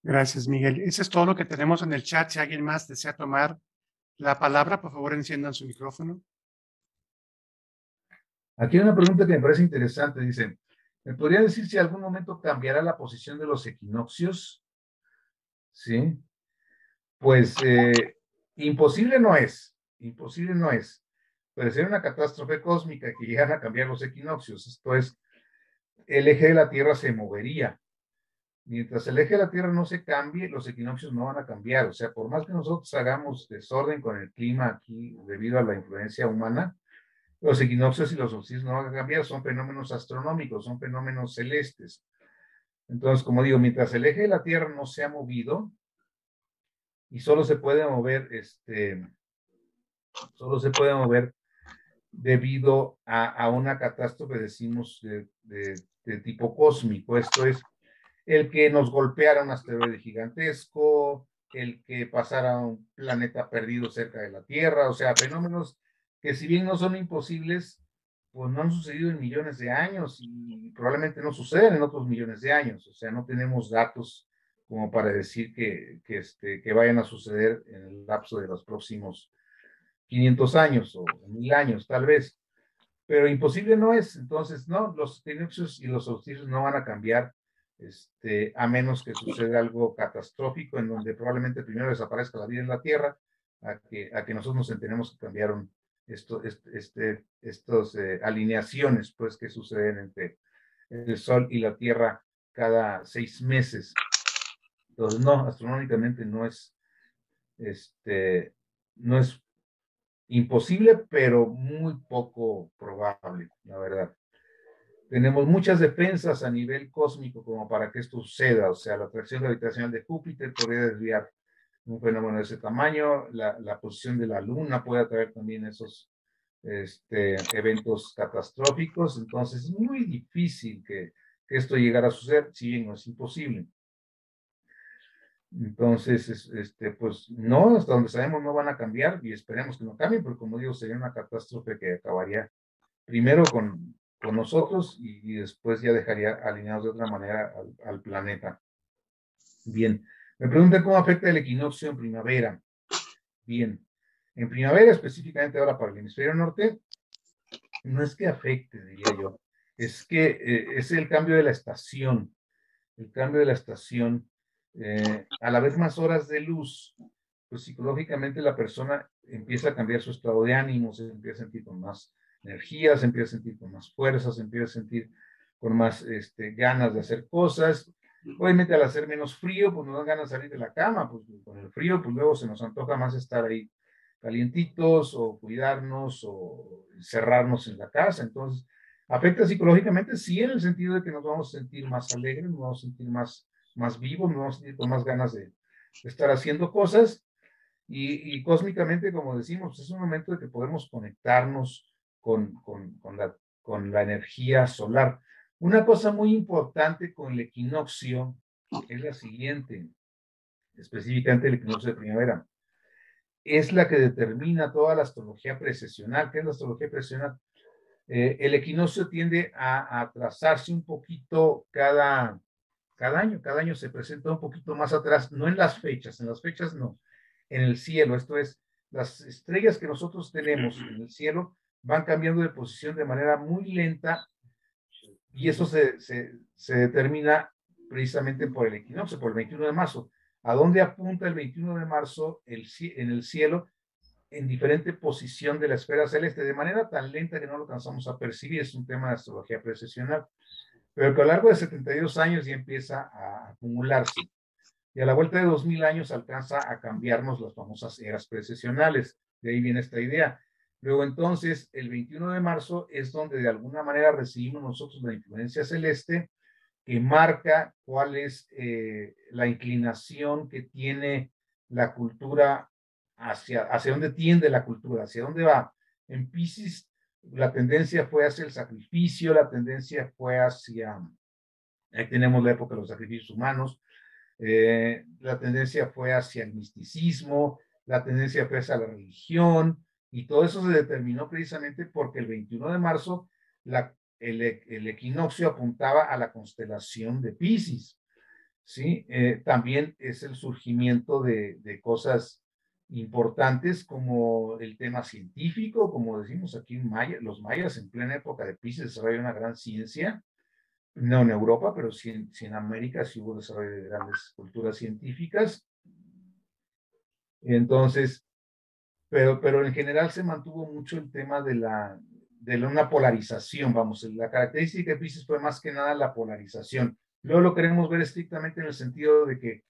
Gracias, Miguel. Eso es todo lo que tenemos en el chat. Si alguien más desea tomar la palabra, por favor, enciendan su micrófono. Aquí hay una pregunta que me parece interesante. Dice, ¿me podría decir si algún momento cambiará la posición de los equinoccios? Sí. Pues imposible no es, parecer una catástrofe cósmica que llegan a cambiar los equinoccios. Esto es, el eje de la Tierra se movería. Mientras el eje de la Tierra no se cambie, los equinoccios no van a cambiar. O sea, por más que nosotros hagamos desorden con el clima aquí debido a la influencia humana, los equinoccios y los solsticios no van a cambiar. Son fenómenos astronómicos, son fenómenos celestes. Entonces, como digo, mientras el eje de la Tierra no se ha movido y solo se puede mover, solo se puede mover debido a una catástrofe, decimos, de tipo cósmico. Esto es, el que nos golpeara un asteroide gigantesco, el que pasara un planeta perdido cerca de la Tierra, o sea, fenómenos que si bien no son imposibles, pues no han sucedido en millones de años y probablemente no suceden en otros millones de años. O sea, no tenemos datos como para decir que vayan a suceder en el lapso de los próximos 500 años o 1000 años, tal vez. Pero imposible no es. Entonces, no, los equinoccios y los solsticios no van a cambiar, a menos que suceda algo catastrófico en donde probablemente primero desaparezca la vida en la Tierra, a que nosotros nos enteremos que cambiaron estos alineaciones pues, que suceden entre el Sol y la Tierra cada 6 meses. Entonces, no, astronómicamente no es imposible, pero muy poco probable, la verdad. Tenemos muchas defensas a nivel cósmico como para que esto suceda. O sea, la atracción gravitacional de Júpiter podría desviar un fenómeno de ese tamaño. La posición de la Luna puede atraer también esos eventos catastróficos. Entonces, es muy difícil que esto llegara a suceder, si bien no es imposible. Entonces, pues no, hasta donde sabemos no van a cambiar y esperemos que no cambien, porque como digo, sería una catástrofe que acabaría primero con nosotros y después ya dejaría alineados de otra manera al planeta. Bien, me preguntan cómo afecta el equinoccio en primavera. Bien, en primavera específicamente ahora para el hemisferio norte, no es que afecte, diría yo, es que es el cambio de la estación, el cambio de la estación, a la vez más horas de luz, pues psicológicamente la persona empieza a cambiar su estado de ánimo, se empieza a sentir con más energía, se empieza a sentir con más fuerza, se empieza a sentir con más ganas de hacer cosas. Obviamente al hacer menos frío, pues nos dan ganas de salir de la cama, pues con el frío, pues luego se nos antoja más estar ahí calientitos o cuidarnos o cerrarnos en la casa. Entonces, afecta psicológicamente, sí, en el sentido de que nos vamos a sentir más alegres, nos vamos a sentir más vivos, nos vamos a sentir con más ganas de estar haciendo cosas. Y cósmicamente, como decimos, es un momento de que podemos conectarnos con la energía solar. Una cosa muy importante con el equinoccio es la siguiente, específicamente el equinoccio de primavera. Es la que determina toda la astrología precesional. ¿Qué es la astrología precesional? El equinoccio tiende a atrasarse un poquito cada año se presenta un poquito más atrás, no en las fechas no, en el cielo. Esto es, las estrellas que nosotros tenemos en el cielo van cambiando de posición de manera muy lenta y eso se determina precisamente por el equinoccio, por el 21 de marzo. ¿A dónde apunta el 21 de marzo en el cielo? En diferente posición de la esfera celeste, de manera tan lenta que no lo alcanzamos a percibir. Es un tema de astrología precesional, pero que a lo largo de 72 años ya empieza a acumularse. Y a la vuelta de 2000 años alcanza a cambiarnos las famosas eras precesionales. De ahí viene esta idea. Luego entonces, el 21 de marzo es donde de alguna manera recibimos nosotros la influencia celeste que marca cuál es la inclinación que tiene la cultura hacia dónde tiende la cultura, hacia dónde va. En Piscis la tendencia fue hacia el sacrificio, la tendencia fue hacia, ahí tenemos la época de los sacrificios humanos, la tendencia fue hacia el misticismo, la tendencia fue hacia la religión, y todo eso se determinó precisamente porque el 21 de marzo el equinoccio apuntaba a la constelación de Piscis, ¿sí? También es el surgimiento de cosas importantes como el tema científico, como decimos aquí en los mayas en plena época de Piscis desarrollaron una gran ciencia, no en Europa, pero sí en América sí hubo desarrollo de grandes culturas científicas. Entonces, pero en general se mantuvo mucho el tema de una polarización, vamos, la característica de Piscis fue más que nada la polarización. Luego lo queremos ver estrictamente en el sentido de que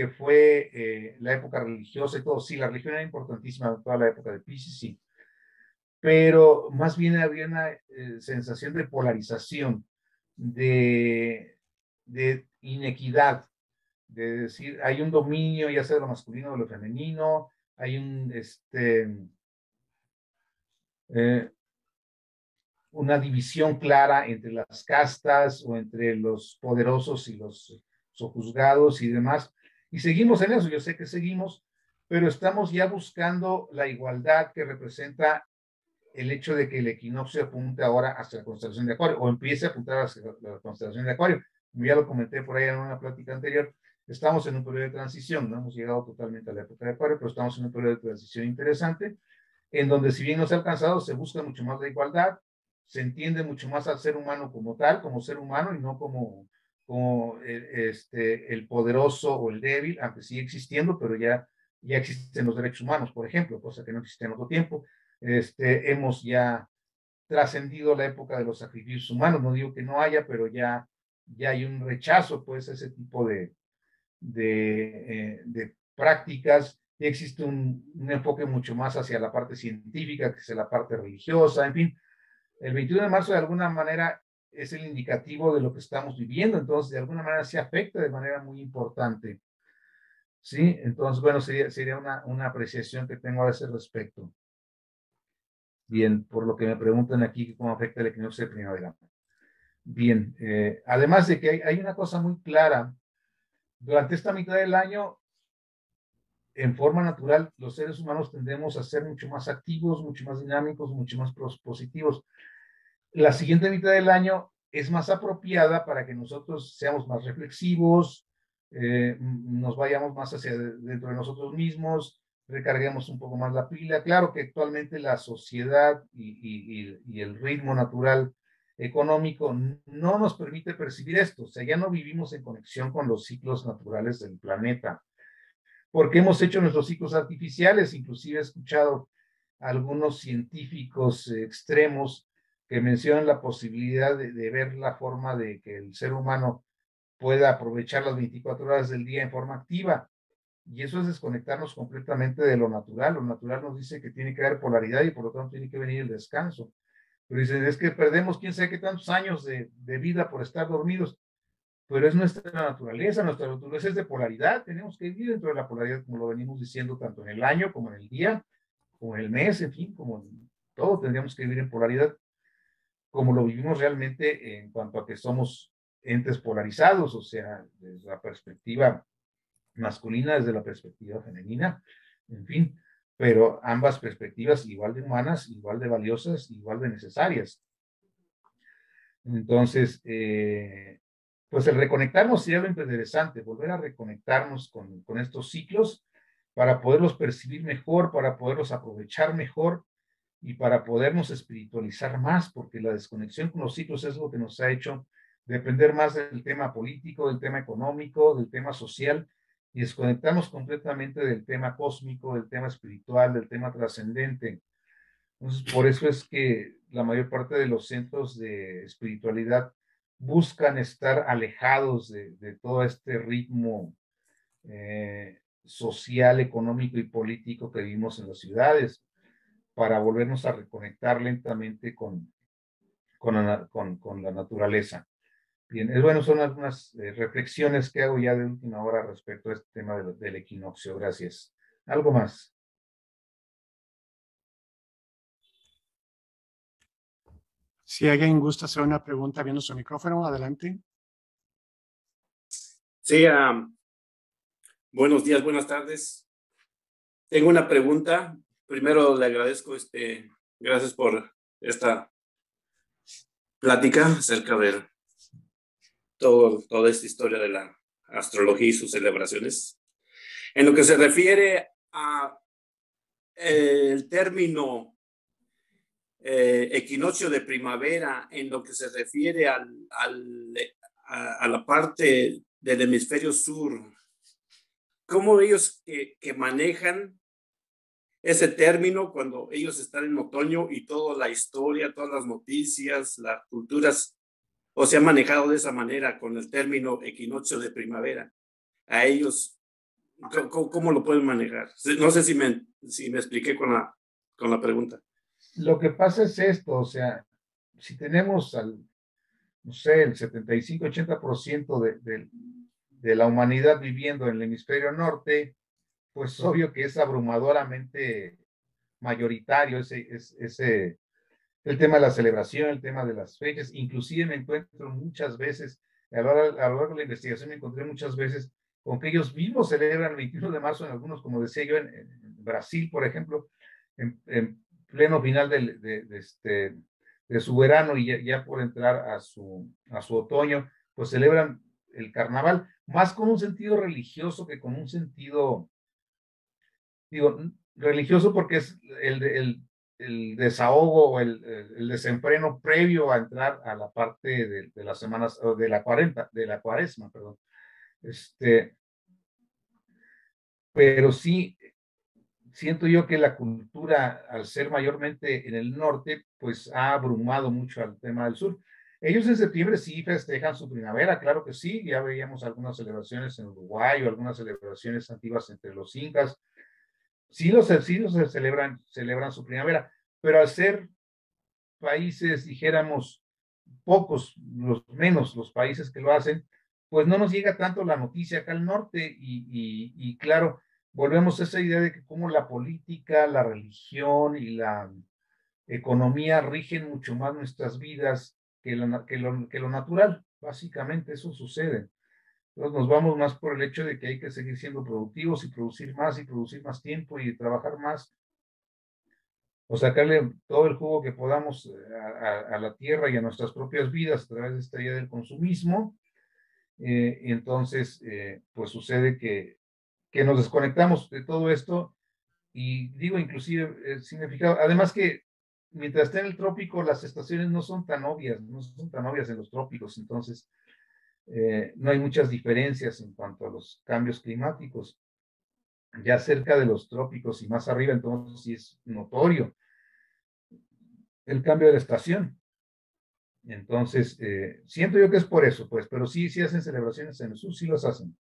fue la época religiosa y todo. Sí, la religión era importantísima en toda la época de Piscis, sí, pero más bien había una sensación de polarización, de inequidad, de decir, hay un dominio, ya sea de lo masculino o de lo femenino, hay eh, una división clara entre las castas o entre los poderosos y los sojuzgados y demás. Y seguimos en eso, yo sé que seguimos, pero estamos ya buscando la igualdad que representa el hecho de que el equinoccio apunte ahora hacia la constelación de Acuario, o empiece a apuntar hacia la constelación de Acuario. Como ya lo comenté por ahí en una plática anterior, estamos en un periodo de transición, no hemos llegado totalmente a la época de Acuario, pero estamos en un periodo de transición interesante, en donde si bien no se ha alcanzado, se busca mucho más la igualdad, se entiende mucho más al ser humano como tal, como ser humano, y no como el poderoso o el débil, aunque sigue existiendo, pero ya existen los derechos humanos, por ejemplo, cosa que no existía en otro tiempo. Hemos ya trascendido la época de los sacrificios humanos, no digo que no haya, pero ya hay un rechazo pues a ese tipo de prácticas, y existe un enfoque mucho más hacia la parte científica que hacia la parte religiosa, en fin. El 21 de marzo de alguna manera es el indicativo de lo que estamos viviendo, entonces de alguna manera se afecta de manera muy importante. ¿Sí? Entonces, bueno, sería una apreciación que tengo a ese respecto. Bien, por lo que me preguntan aquí, ¿cómo afecta el equinoccio de primavera? Bien, además de que hay una cosa muy clara, durante esta mitad del año, en forma natural, los seres humanos tendemos a ser mucho más activos, mucho más dinámicos, mucho más positivos. La siguiente mitad del año es más apropiada para que nosotros seamos más reflexivos, nos vayamos más hacia dentro de nosotros mismos, recarguemos un poco más la pila. Claro que actualmente la sociedad y el ritmo natural económico no nos permite percibir esto, o sea, ya no vivimos en conexión con los ciclos naturales del planeta, porque hemos hecho nuestros ciclos artificiales. Inclusive he escuchado a algunos científicos extremos que mencionan la posibilidad de ver la forma de que el ser humano pueda aprovechar las 24 horas del día en forma activa. Y eso es desconectarnos completamente de lo natural. Lo natural nos dice que tiene que haber polaridad y por lo tanto tiene que venir el descanso. Pero dicen, es que perdemos quién sabe qué tantos años de vida por estar dormidos, pero es nuestra naturaleza es de polaridad, tenemos que vivir dentro de la polaridad, como lo venimos diciendo, tanto en el año como en el día, como en el mes, en fin, como en todo tendríamos que vivir en polaridad, como lo vivimos realmente en cuanto a que somos entes polarizados, o sea, desde la perspectiva masculina, desde la perspectiva femenina, en fin, pero ambas perspectivas igual de humanas, igual de valiosas, igual de necesarias. Entonces, pues el reconectarnos sería lo interesante, volver a reconectarnos con estos ciclos para poderlos percibir mejor, para poderlos aprovechar mejor y para podernos espiritualizar más, porque la desconexión con los ciclos es lo que nos ha hecho depender más del tema político, del tema económico, del tema social, y desconectarnos completamente del tema cósmico, del tema espiritual, del tema trascendente. Entonces, por eso es que la mayor parte de los centros de espiritualidad buscan estar alejados de todo este ritmo social, económico y político que vivimos en las ciudades, para volvernos a reconectar lentamente con la naturaleza. Bien, es bueno, son algunas reflexiones que hago ya de última hora respecto a este tema del equinoccio. Gracias. ¿Algo más? Si alguien gusta hacer una pregunta viendo su micrófono, adelante. Sí, buenos días, buenas tardes. Tengo una pregunta. Primero le agradezco, gracias por esta plática acerca de toda esta historia de la astrología y sus celebraciones. En lo que se refiere a el término equinoccio de primavera, en lo que se refiere a la parte del hemisferio sur, ¿cómo ellos que manejan ese término cuando ellos están en otoño y toda la historia, todas las noticias, las culturas, o se ha manejado de esa manera con el término equinoccio de primavera? A ellos, ¿cómo lo pueden manejar? No sé si me expliqué con la pregunta. Lo que pasa es esto, o sea, si tenemos no sé, el 75-80% de la humanidad viviendo en el hemisferio norte, pues obvio que es abrumadoramente mayoritario el tema de la celebración, el tema de las fechas. Inclusive me encuentro muchas veces, a lo largo de la investigación me encontré muchas veces con que ellos mismos celebran el 21 de marzo en algunos, como decía yo, en Brasil, por ejemplo, en pleno final de su verano y ya por entrar a su otoño, pues celebran el carnaval, más con un sentido religioso que con un sentido, digo, religioso porque es el desahogo o el desenfreno previo a entrar a la parte de las semanas, de la cuaresma, perdón. Pero sí, siento yo que la cultura, al ser mayormente en el norte, pues ha abrumado mucho al tema del sur. Ellos en septiembre sí festejan su primavera, claro que sí, ya veíamos algunas celebraciones en Uruguay o algunas celebraciones antiguas entre los incas. Sí los celebran su primavera, pero al ser países, dijéramos, pocos, los menos los países que lo hacen, pues no nos llega tanto la noticia acá al norte y claro, volvemos a esa idea de que como la política, la religión y la economía rigen mucho más nuestras vidas que lo natural. Básicamente eso sucede. Entonces nos vamos más por el hecho de que hay que seguir siendo productivos y producir más tiempo y trabajar más o sacarle todo el jugo que podamos a la tierra y a nuestras propias vidas a través de esta idea del consumismo. Entonces, pues sucede que nos desconectamos de todo esto y digo inclusive significado, además que mientras esté en el trópico las estaciones no son tan obvias en los trópicos, entonces no hay muchas diferencias en cuanto a los cambios climáticos. Ya cerca de los trópicos y más arriba, entonces sí es notorio el cambio de la estación. Entonces, siento yo que es por eso, pues, pero sí hacen celebraciones en el sur, sí los hacen.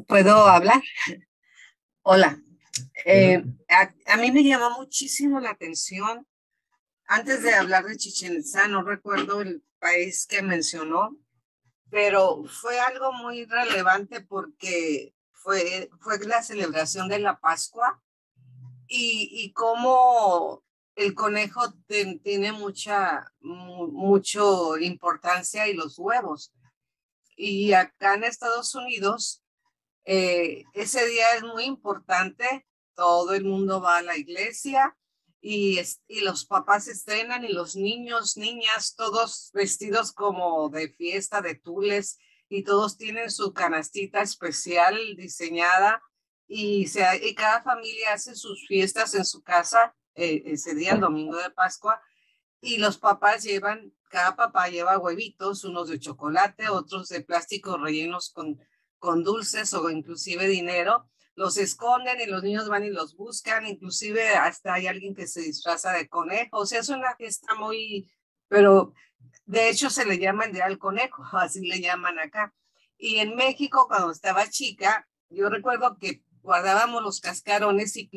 ¿Puedo hablar? Hola. A mí me llamó muchísimo la atención, antes de hablar de Chichén Itzá, no recuerdo el país que mencionó, pero fue algo muy relevante porque fue la celebración de la Pascua y cómo el conejo tiene mucho importancia y los huevos. Y acá en Estados Unidos, ese día es muy importante, todo el mundo va a la iglesia y los papás se estrenan y los niños, niñas, todos vestidos como de fiesta, de tules, y todos tienen su canastita especial diseñada y cada familia hace sus fiestas en su casa ese día, el domingo de Pascua, y los papás cada papá lleva huevitos, unos de chocolate, otros de plástico rellenos con dulces o inclusive dinero, los esconden y los niños van y los buscan, inclusive hasta hay alguien que se disfraza de conejo, o sea, es una fiesta pero de hecho se le llama el Día del Conejo, así le llaman acá. Y en México, cuando estaba chica, yo recuerdo que guardábamos los cascarones y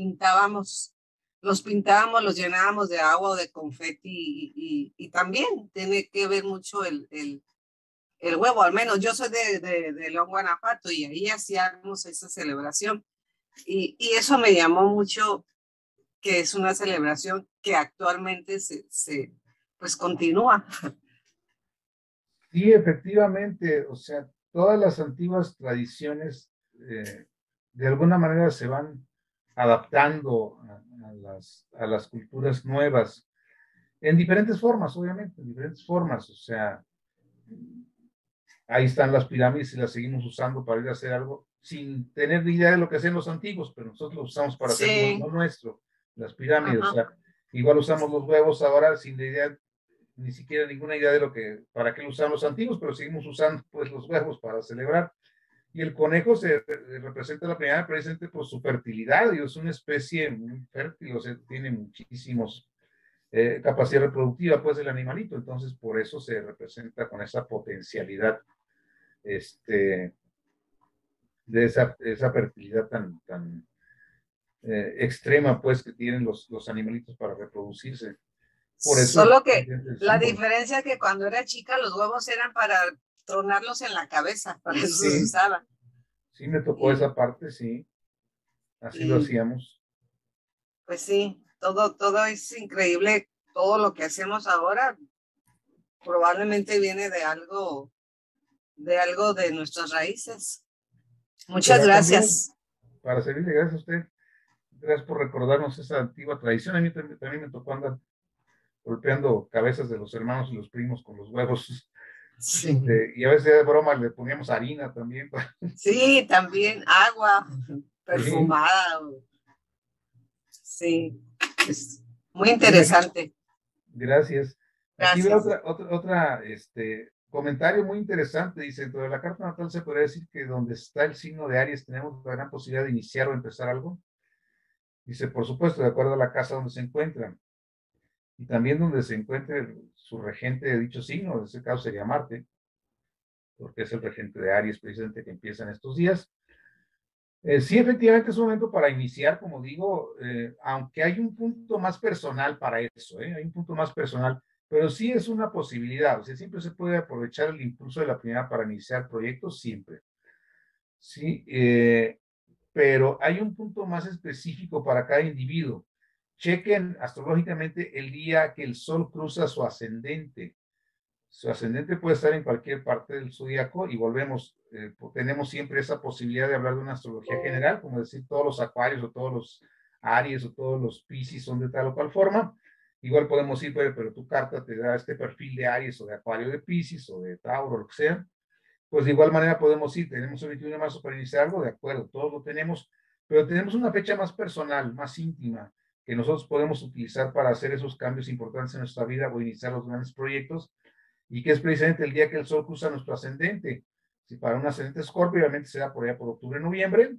los llenábamos de agua o de confeti y también tiene que ver mucho el huevo, al menos yo soy de León, Guanajuato, y ahí hacíamos esa celebración. Y eso me llamó mucho, que es una celebración que actualmente pues continúa. Sí, efectivamente, o sea, todas las antiguas tradiciones de alguna manera se van adaptando a las culturas nuevas, en diferentes formas, obviamente, en diferentes formas, o sea, ahí están las pirámides y las seguimos usando para ir a hacer algo sin tener ni idea de lo que hacían los antiguos, pero nosotros lo usamos para hacer lo nuestro, las pirámides. Ajá. O sea, igual usamos los huevos ahora sin la idea, ni siquiera ninguna idea de para qué lo usaban los antiguos, pero seguimos usando pues los huevos para celebrar. Y el conejo se representa la primavera precisamente por su fertilidad, y es una especie muy fértil, o sea, tiene muchísimos capacidad reproductiva, pues, el animalito. Entonces, por eso se representa con esa potencialidad, este, de esa fertilidad tan extrema, pues, que tienen los animalitos para reproducirse. Por eso Solo que el la símbolo. diferencia es que cuando era chica los huevos eran para tronarlos en la cabeza, para eso se Sí, usaba. sí me tocó Y, esa parte, sí, así lo y hacíamos. pues sí, todo es increíble. Todo lo que hacemos ahora probablemente viene de algo de nuestras raíces. Muchas Pero ha cambiado. gracias. Para servirle, gracias a usted. Gracias por recordarnos esa antigua tradición. A mí también me tocó andar golpeando cabezas de los hermanos y los primos con los huevos. Sí, Y a veces de broma le poníamos harina también. sí, también agua Sí, perfumada. Sí, es muy sí, interesante. gracias. Aquí veo Gracias. otra comentario muy interesante. Dice, dentro de la carta natal se podría decir que donde está el signo de Aries tenemos la gran posibilidad de iniciar o empezar algo. Dice, por supuesto, de acuerdo a la casa donde se encuentran. Y también donde se encuentre su regente de dicho signo, en este caso sería Marte, porque es el regente de Aries precisamente que empieza en estos días. Sí, efectivamente es un momento para iniciar, como digo, aunque hay un punto más personal para eso, hay un punto más personal, pero sí es una posibilidad, o sea, siempre se puede aprovechar el impulso de la primavera para iniciar proyectos, siempre, sí, pero hay un punto más específico para cada individuo. Chequen astrológicamente el día que el Sol cruza su ascendente. Su ascendente puede estar en cualquier parte del zodiaco y volvemos, tenemos siempre esa posibilidad de hablar de una astrología general, como decir todos los acuarios o todos los Aries o todos los Piscis son de tal o cual forma. Igual podemos ir, pero tu carta te da este perfil de Aries o de Acuario de Piscis o de Tauro, lo que sea. Pues de igual manera podemos ir, tenemos el 21 de marzo para iniciar algo, de acuerdo, todos lo tenemos, pero tenemos una fecha más personal, más íntima, que nosotros podemos utilizar para hacer esos cambios importantes en nuestra vida o iniciar los grandes proyectos, y que es precisamente el día que el Sol cruza nuestro ascendente. Si para un ascendente Escorpio, obviamente será por allá por octubre, noviembre,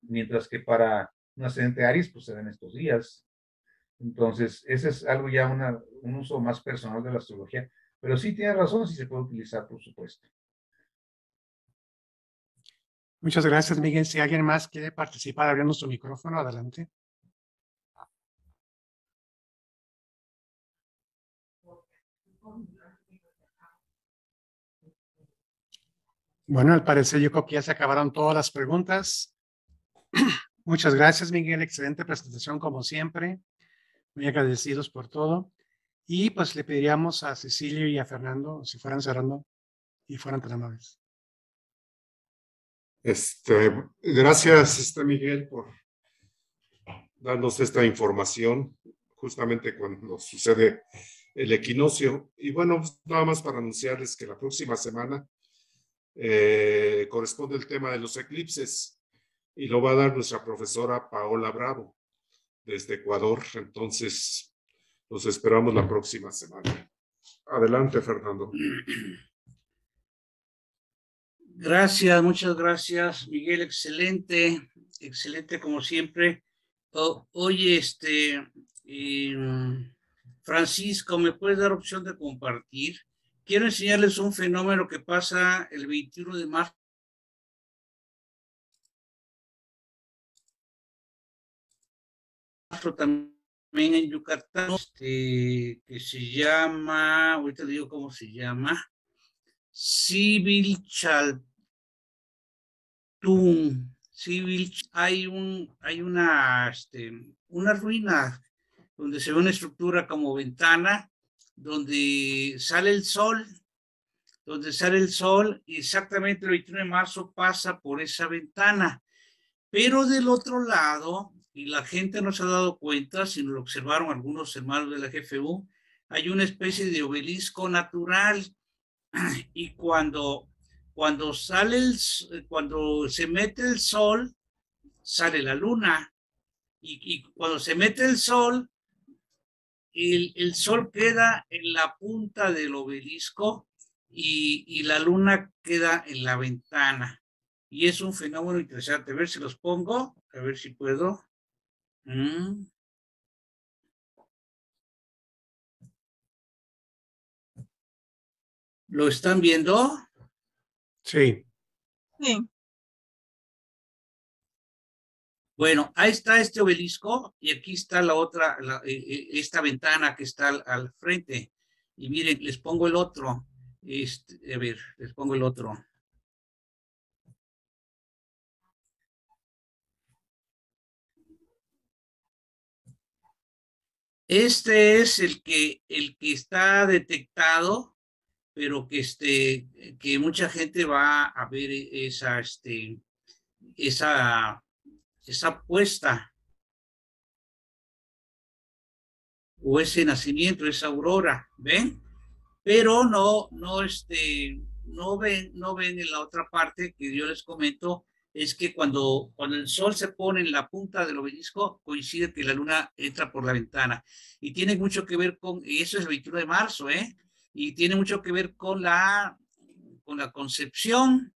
mientras que para un ascendente Aries, pues será en estos días. Entonces, ese es algo ya un uso más personal de la astrología, pero sí tiene razón, sí se puede utilizar, por supuesto. Muchas gracias, Miguel. Si alguien más quiere participar abriendo su micrófono, adelante. Bueno, al parecer yo creo que ya se acabaron todas las preguntas. Muchas gracias, Miguel. Excelente presentación como siempre. Muy agradecidos por todo. Y pues le pediríamos a Cecilio y a Fernando, si fueran cerrando y fueran tan amables. Gracias, Miguel, por darnos esta información justamente cuando sucede el equinoccio. Y bueno, pues, nada más para anunciarles que la próxima semana corresponde el tema de los eclipses y lo va a dar nuestra profesora Paola Bravo desde Ecuador. Entonces, los esperamos la próxima semana. Adelante, Fernando. Gracias, muchas gracias, Miguel. Excelente, excelente como siempre. Oye, Francisco, ¿me puedes dar opción de compartir? Quiero enseñarles un fenómeno que pasa el 21 de marzo. También en Yucatán, que se llama, ahorita digo cómo se llama, Civil Chaltún. Hay una ruina donde se ve una estructura como ventana, donde sale el sol, y exactamente el 21 de marzo pasa por esa ventana. Pero del otro lado, y la gente no se ha dado cuenta, sino lo observaron algunos hermanos de la GFU, hay una especie de obelisco natural, y cuando se mete el sol, sale la luna, y cuando se mete el sol, el sol queda en la punta del obelisco y la luna queda en la ventana. y es un fenómeno interesante. A ver si los pongo, a ver si puedo. ¿Lo están viendo? Sí. Sí. Bueno, ahí está este obelisco y aquí está la otra, esta ventana que está al frente. Y miren, les pongo el otro. A ver, les pongo el otro. Este es el que está detectado, pero que mucha gente va a ver esa puesta o ese nacimiento, esa aurora, ¿ven? Pero no ven en la otra parte que yo les comento, es que cuando el sol se pone en la punta del obelisco, coincide que la luna entra por la ventana. Y tiene mucho que ver y eso es el 21 de marzo, ¿eh? Y tiene mucho que ver con la concepción,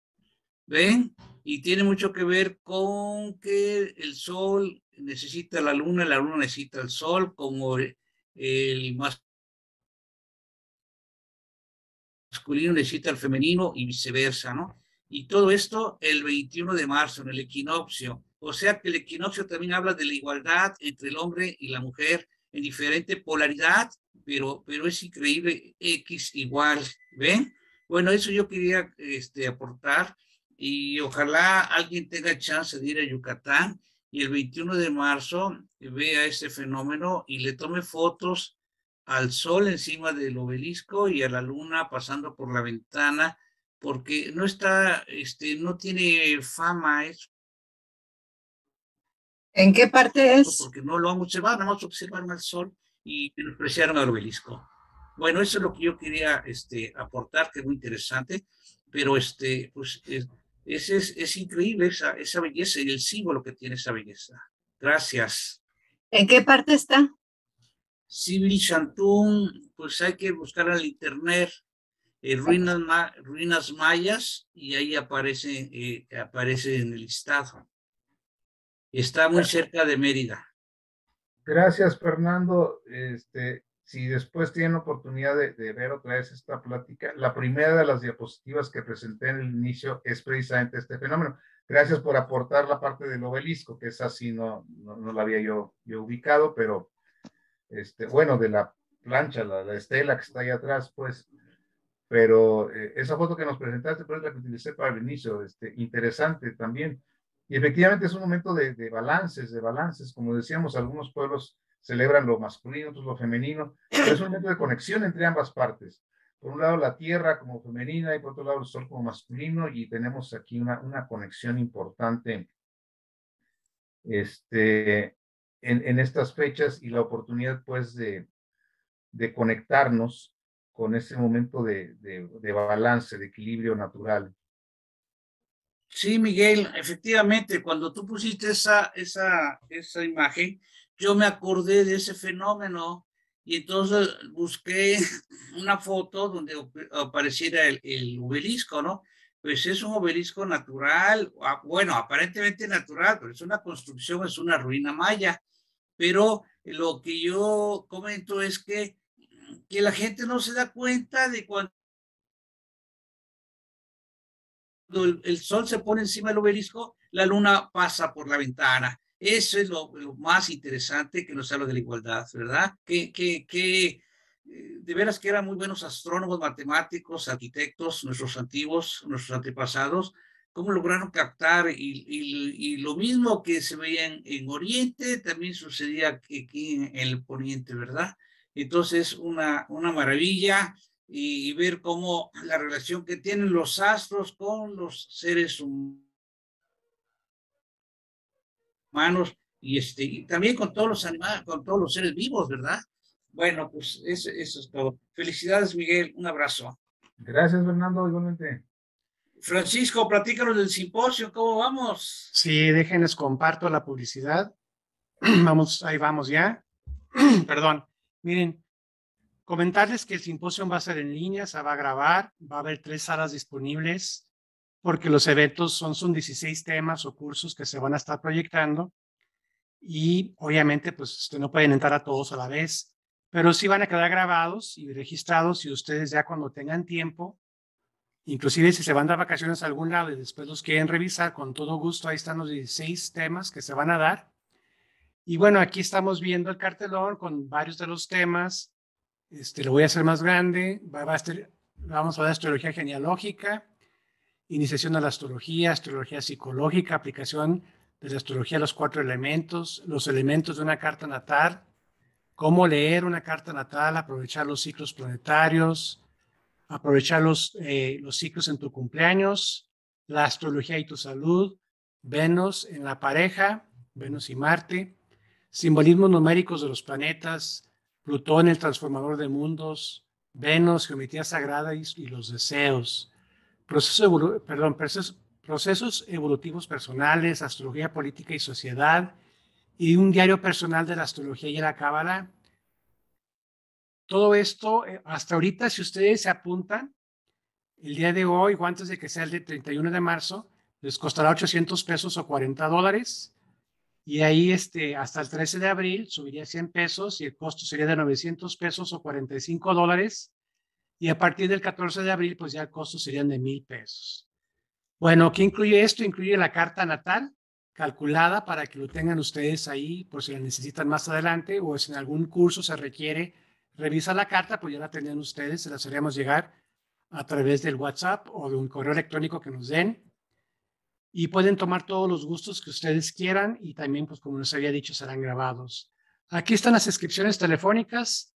¿ven? Y tiene mucho que ver con que el sol necesita la luna necesita el sol, como el masculino necesita el femenino y viceversa, ¿no? Y todo esto el 21 de marzo, en el equinoccio. O sea que el equinoccio también habla de la igualdad entre el hombre y la mujer en diferente polaridad, pero es increíble, X igual, ¿ven? Bueno, eso yo quería aportar y ojalá alguien tenga chance de ir a Yucatán y el 21 de marzo vea ese fenómeno y le tome fotos al sol encima del obelisco y a la luna pasando por la ventana, porque no tiene fama eso. ¿En qué parte es? Porque no lo han observado, nada más observaron al sol y menospreciaron al obelisco. Bueno, eso es lo que yo quería aportar, que es muy interesante, pero pues es increíble esa belleza y el símbolo que tiene esa belleza. Gracias. ¿En qué parte está? Sibir Shantung, pues hay que buscar en el internet ruinas mayas y ahí aparece en el listado. Está muy cerca de Mérida. Gracias, Fernando. Si después tienen oportunidad de ver otra vez esta plática, la primera de las diapositivas que presenté en el inicio es precisamente este fenómeno. Gracias por aportar la parte del obelisco, que es así, no la había yo ubicado, pero bueno, de la plancha, la estela que está ahí atrás, pues, pero esa foto que nos presentaste, pues, es la que utilicé para el inicio, interesante también. Y efectivamente es un momento de balances, como decíamos, algunos pueblos celebran lo masculino, otros lo femenino, pero es un momento de conexión entre ambas partes. Por un lado la tierra como femenina y por otro lado el sol como masculino, y tenemos aquí una conexión importante en estas fechas y la oportunidad, pues, de conectarnos con ese momento de balance, de equilibrio natural. Sí, Miguel, efectivamente, cuando tú pusiste esa imagen, yo me acordé de ese fenómeno y entonces busqué una foto donde apareciera el obelisco, ¿no? Pues es un obelisco natural, bueno, aparentemente natural, pero es una construcción, es una ruina maya. Pero lo que yo comento es que la gente no se da cuenta de cuando el sol se pone encima del obelisco, la luna pasa por la ventana. Eso es lo más interesante que nos habla de la igualdad, ¿verdad? De veras que eran muy buenos astrónomos, matemáticos, arquitectos, nuestros antiguos, nuestros antepasados, cómo lograron captar y lo mismo que se veía en Oriente, también sucedía aquí en el Poniente, ¿verdad? Entonces, una maravilla y ver cómo la relación que tienen los astros con los seres humanos y también con todos los animales, con todos los seres vivos, ¿verdad? Bueno, pues eso es todo. Felicidades, Miguel. Un abrazo. Gracias, Fernando, igualmente. Francisco, platícanos del simposio, ¿cómo vamos? Sí, déjenles comparto la publicidad. Ahí vamos ya. Perdón. Miren, comentarles que el simposio va a ser en línea, se va a grabar, va a haber 3 salas disponibles. porque los eventos son 16 temas o cursos que se van a estar proyectando y obviamente pues no pueden entrar a todos a la vez, pero sí van a quedar grabados y registrados y ustedes ya cuando tengan tiempo, inclusive si se van de vacaciones a algún lado y después los quieren revisar, con todo gusto, ahí están los 16 temas que se van a dar. Y bueno, aquí estamos viendo el cartelón con varios de los temas. Lo voy a hacer más grande. Vamos a ver astrología genealógica, iniciación a la astrología psicológica, aplicación de la astrología a los 4 elementos, los elementos de una carta natal, cómo leer una carta natal, aprovechar los ciclos planetarios, aprovechar los ciclos en tu cumpleaños, la astrología y tu salud, Venus en la pareja, Venus y Marte, simbolismos numéricos de los planetas, Plutón, el transformador de mundos, Venus, geometría sagrada y los deseos, procesos evolutivos personales, astrología política y sociedad, y un diario personal de la astrología y la cábala. Todo esto, hasta ahorita, si ustedes se apuntan, el día de hoy o antes de que sea el de 31 de marzo, les costará 800 pesos o $40. Y ahí hasta el 13 de abril subiría 100 pesos y el costo sería de 900 pesos o $45. Y a partir del 14 de abril, pues ya el costo serían de 1,000 pesos. Bueno, ¿qué incluye esto? Incluye la carta natal calculada para que lo tengan ustedes ahí por si la necesitan más adelante o si en algún curso se requiere revisar la carta, pues ya la tendrían ustedes, se las haríamos llegar a través del WhatsApp o de un correo electrónico que nos den. Y pueden tomar todos los gustos que ustedes quieran y también, pues como les había dicho, serán grabados. Aquí están las inscripciones telefónicas.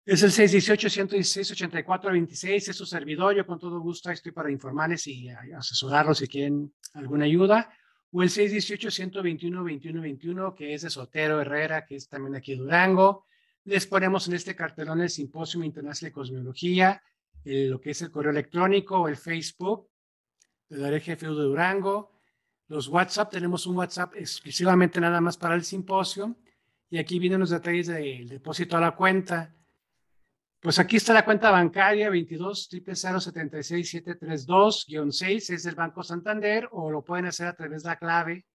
Es el 618-116-8426, es su servidor. Yo con todo gusto estoy para informarles y asesorarlos si quieren alguna ayuda. O el 618-121-2121, que es de Sotero Herrera, que es también aquí de Durango. Les ponemos en este cartelón el Simposio Internacional de Cosmología, lo que es el correo electrónico o el Facebook de la GFU de Durango. Los WhatsApp, tenemos un WhatsApp exclusivamente nada más para el simposio. Y aquí vienen los detalles del depósito a la cuenta. Pues aquí está la cuenta bancaria 22-000-76732-6, es del Banco Santander, o lo pueden hacer a través de la clave,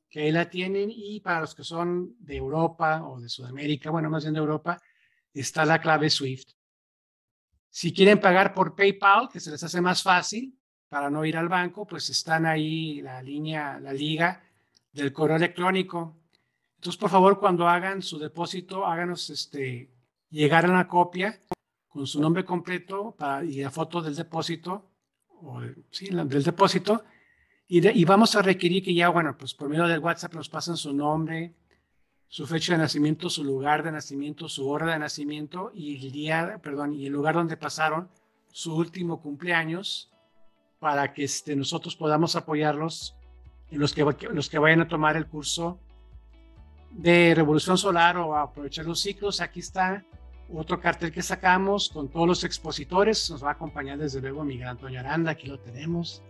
que ahí la tienen. Y para los que son de Europa o de Sudamérica, bueno, más bien de Europa, está la clave SWIFT. Si quieren pagar por PayPal, que se les hace más fácil, para no ir al banco, pues están ahí la liga del correo electrónico. Entonces, por favor, cuando hagan su depósito, háganos llegar a una copia con su nombre completo y la foto del depósito, del depósito, y vamos a requerir que ya, bueno, pues por medio del WhatsApp nos pasen su nombre, su fecha de nacimiento, su lugar de nacimiento, su hora de nacimiento y y el lugar donde pasaron su último cumpleaños, para que nosotros podamos apoyarlos en los que vayan a tomar el curso de Revolución Solar o a aprovechar los ciclos. Aquí está otro cartel que sacamos con todos los expositores. Nos va a acompañar desde luego Miguel Antonio Aranda, aquí lo tenemos.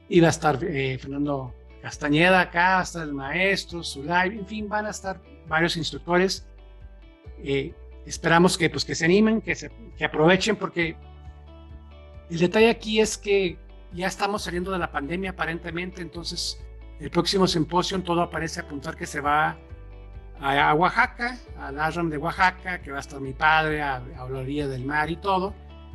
Y va a estar Fernando Castañeda acá, va a estar el maestro, Zulay, en fin, van a estar varios instructores. Esperamos que se animen, que aprovechen, porque el detalle aquí es que ya estamos saliendo de la pandemia aparentemente. Entonces el próximo simposio todo parece apuntar que se va a Oaxaca, al ashram de Oaxaca, que va a estar mi padre a la orilla del mar y todo.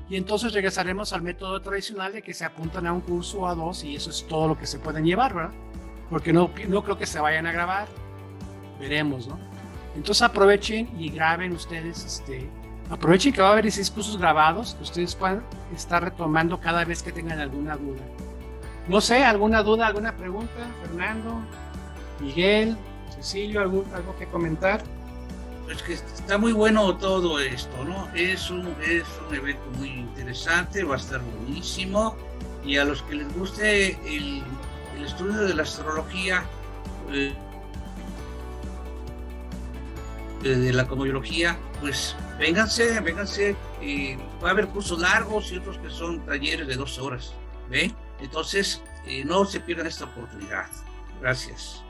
Y entonces regresaremos al método tradicional de que se apuntan a un curso o a dos y eso es todo lo que se pueden llevar, ¿verdad? Porque no creo que se vayan a grabar. Veremos, ¿no? Entonces aprovechen y graben ustedes, aprovechen que va a haber 16 cursos grabados que ustedes puedan estar retomando cada vez que tengan alguna duda. No sé, alguna duda, alguna pregunta, Fernando, Miguel, Cecilio, algo que comentar. Pues que está muy bueno todo esto, ¿no? Es un evento muy interesante, va a estar buenísimo, y a los que les guste el estudio de la astrología, de la cosmología, pues vénganse, va a haber cursos largos y otros que son talleres de 12 horas, ¿ve? Entonces, no se pierdan esta oportunidad. Gracias.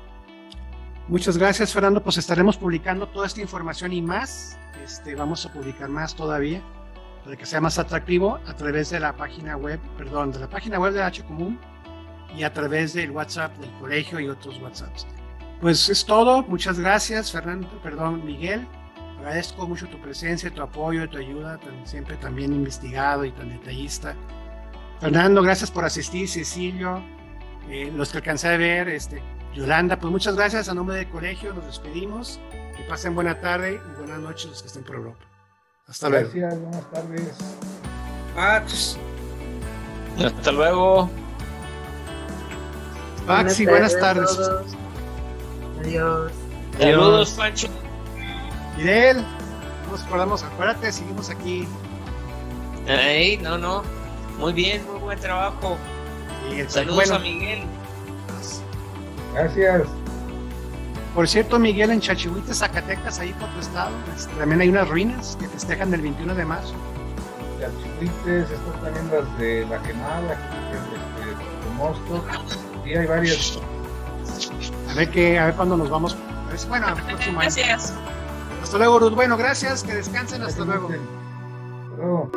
Muchas gracias, Fernando. Pues estaremos publicando toda esta información y más. Vamos a publicar más todavía. para que sea más atractivo a través de la página web, de la página web de H Común y a través del WhatsApp del colegio y otros WhatsApps. Pues es todo. Muchas gracias, Miguel. Agradezco mucho tu presencia, tu apoyo, tu ayuda, siempre tan bien investigado y tan detallista. Fernando, gracias por asistir. Cecilio, los que alcancé a ver, Yolanda, pues muchas gracias. A nombre del colegio nos despedimos. Que pasen buena tarde y buenas noches los que estén por Europa. Hasta luego. Gracias, buenas tardes. Pax. Hasta luego. Pax y buenas tardes. Adiós. Saludos, Pancho. Fidel, nos acordamos, acuérdate, seguimos aquí. No. Muy bien, muy buen trabajo. Saludos a Miguel. Gracias. Por cierto, Miguel, en Chachihuite, Zacatecas, ahí por tu estado, también hay unas ruinas que festejan el 21 de marzo. Chachihuites, estas también las de La Quemada, de Mosto, y hay varias. A ver cuándo nos vamos. Bueno, el próximo año. Gracias. Hasta luego, Ruth. Bueno, gracias, que descansen, hasta luego. Hasta luego.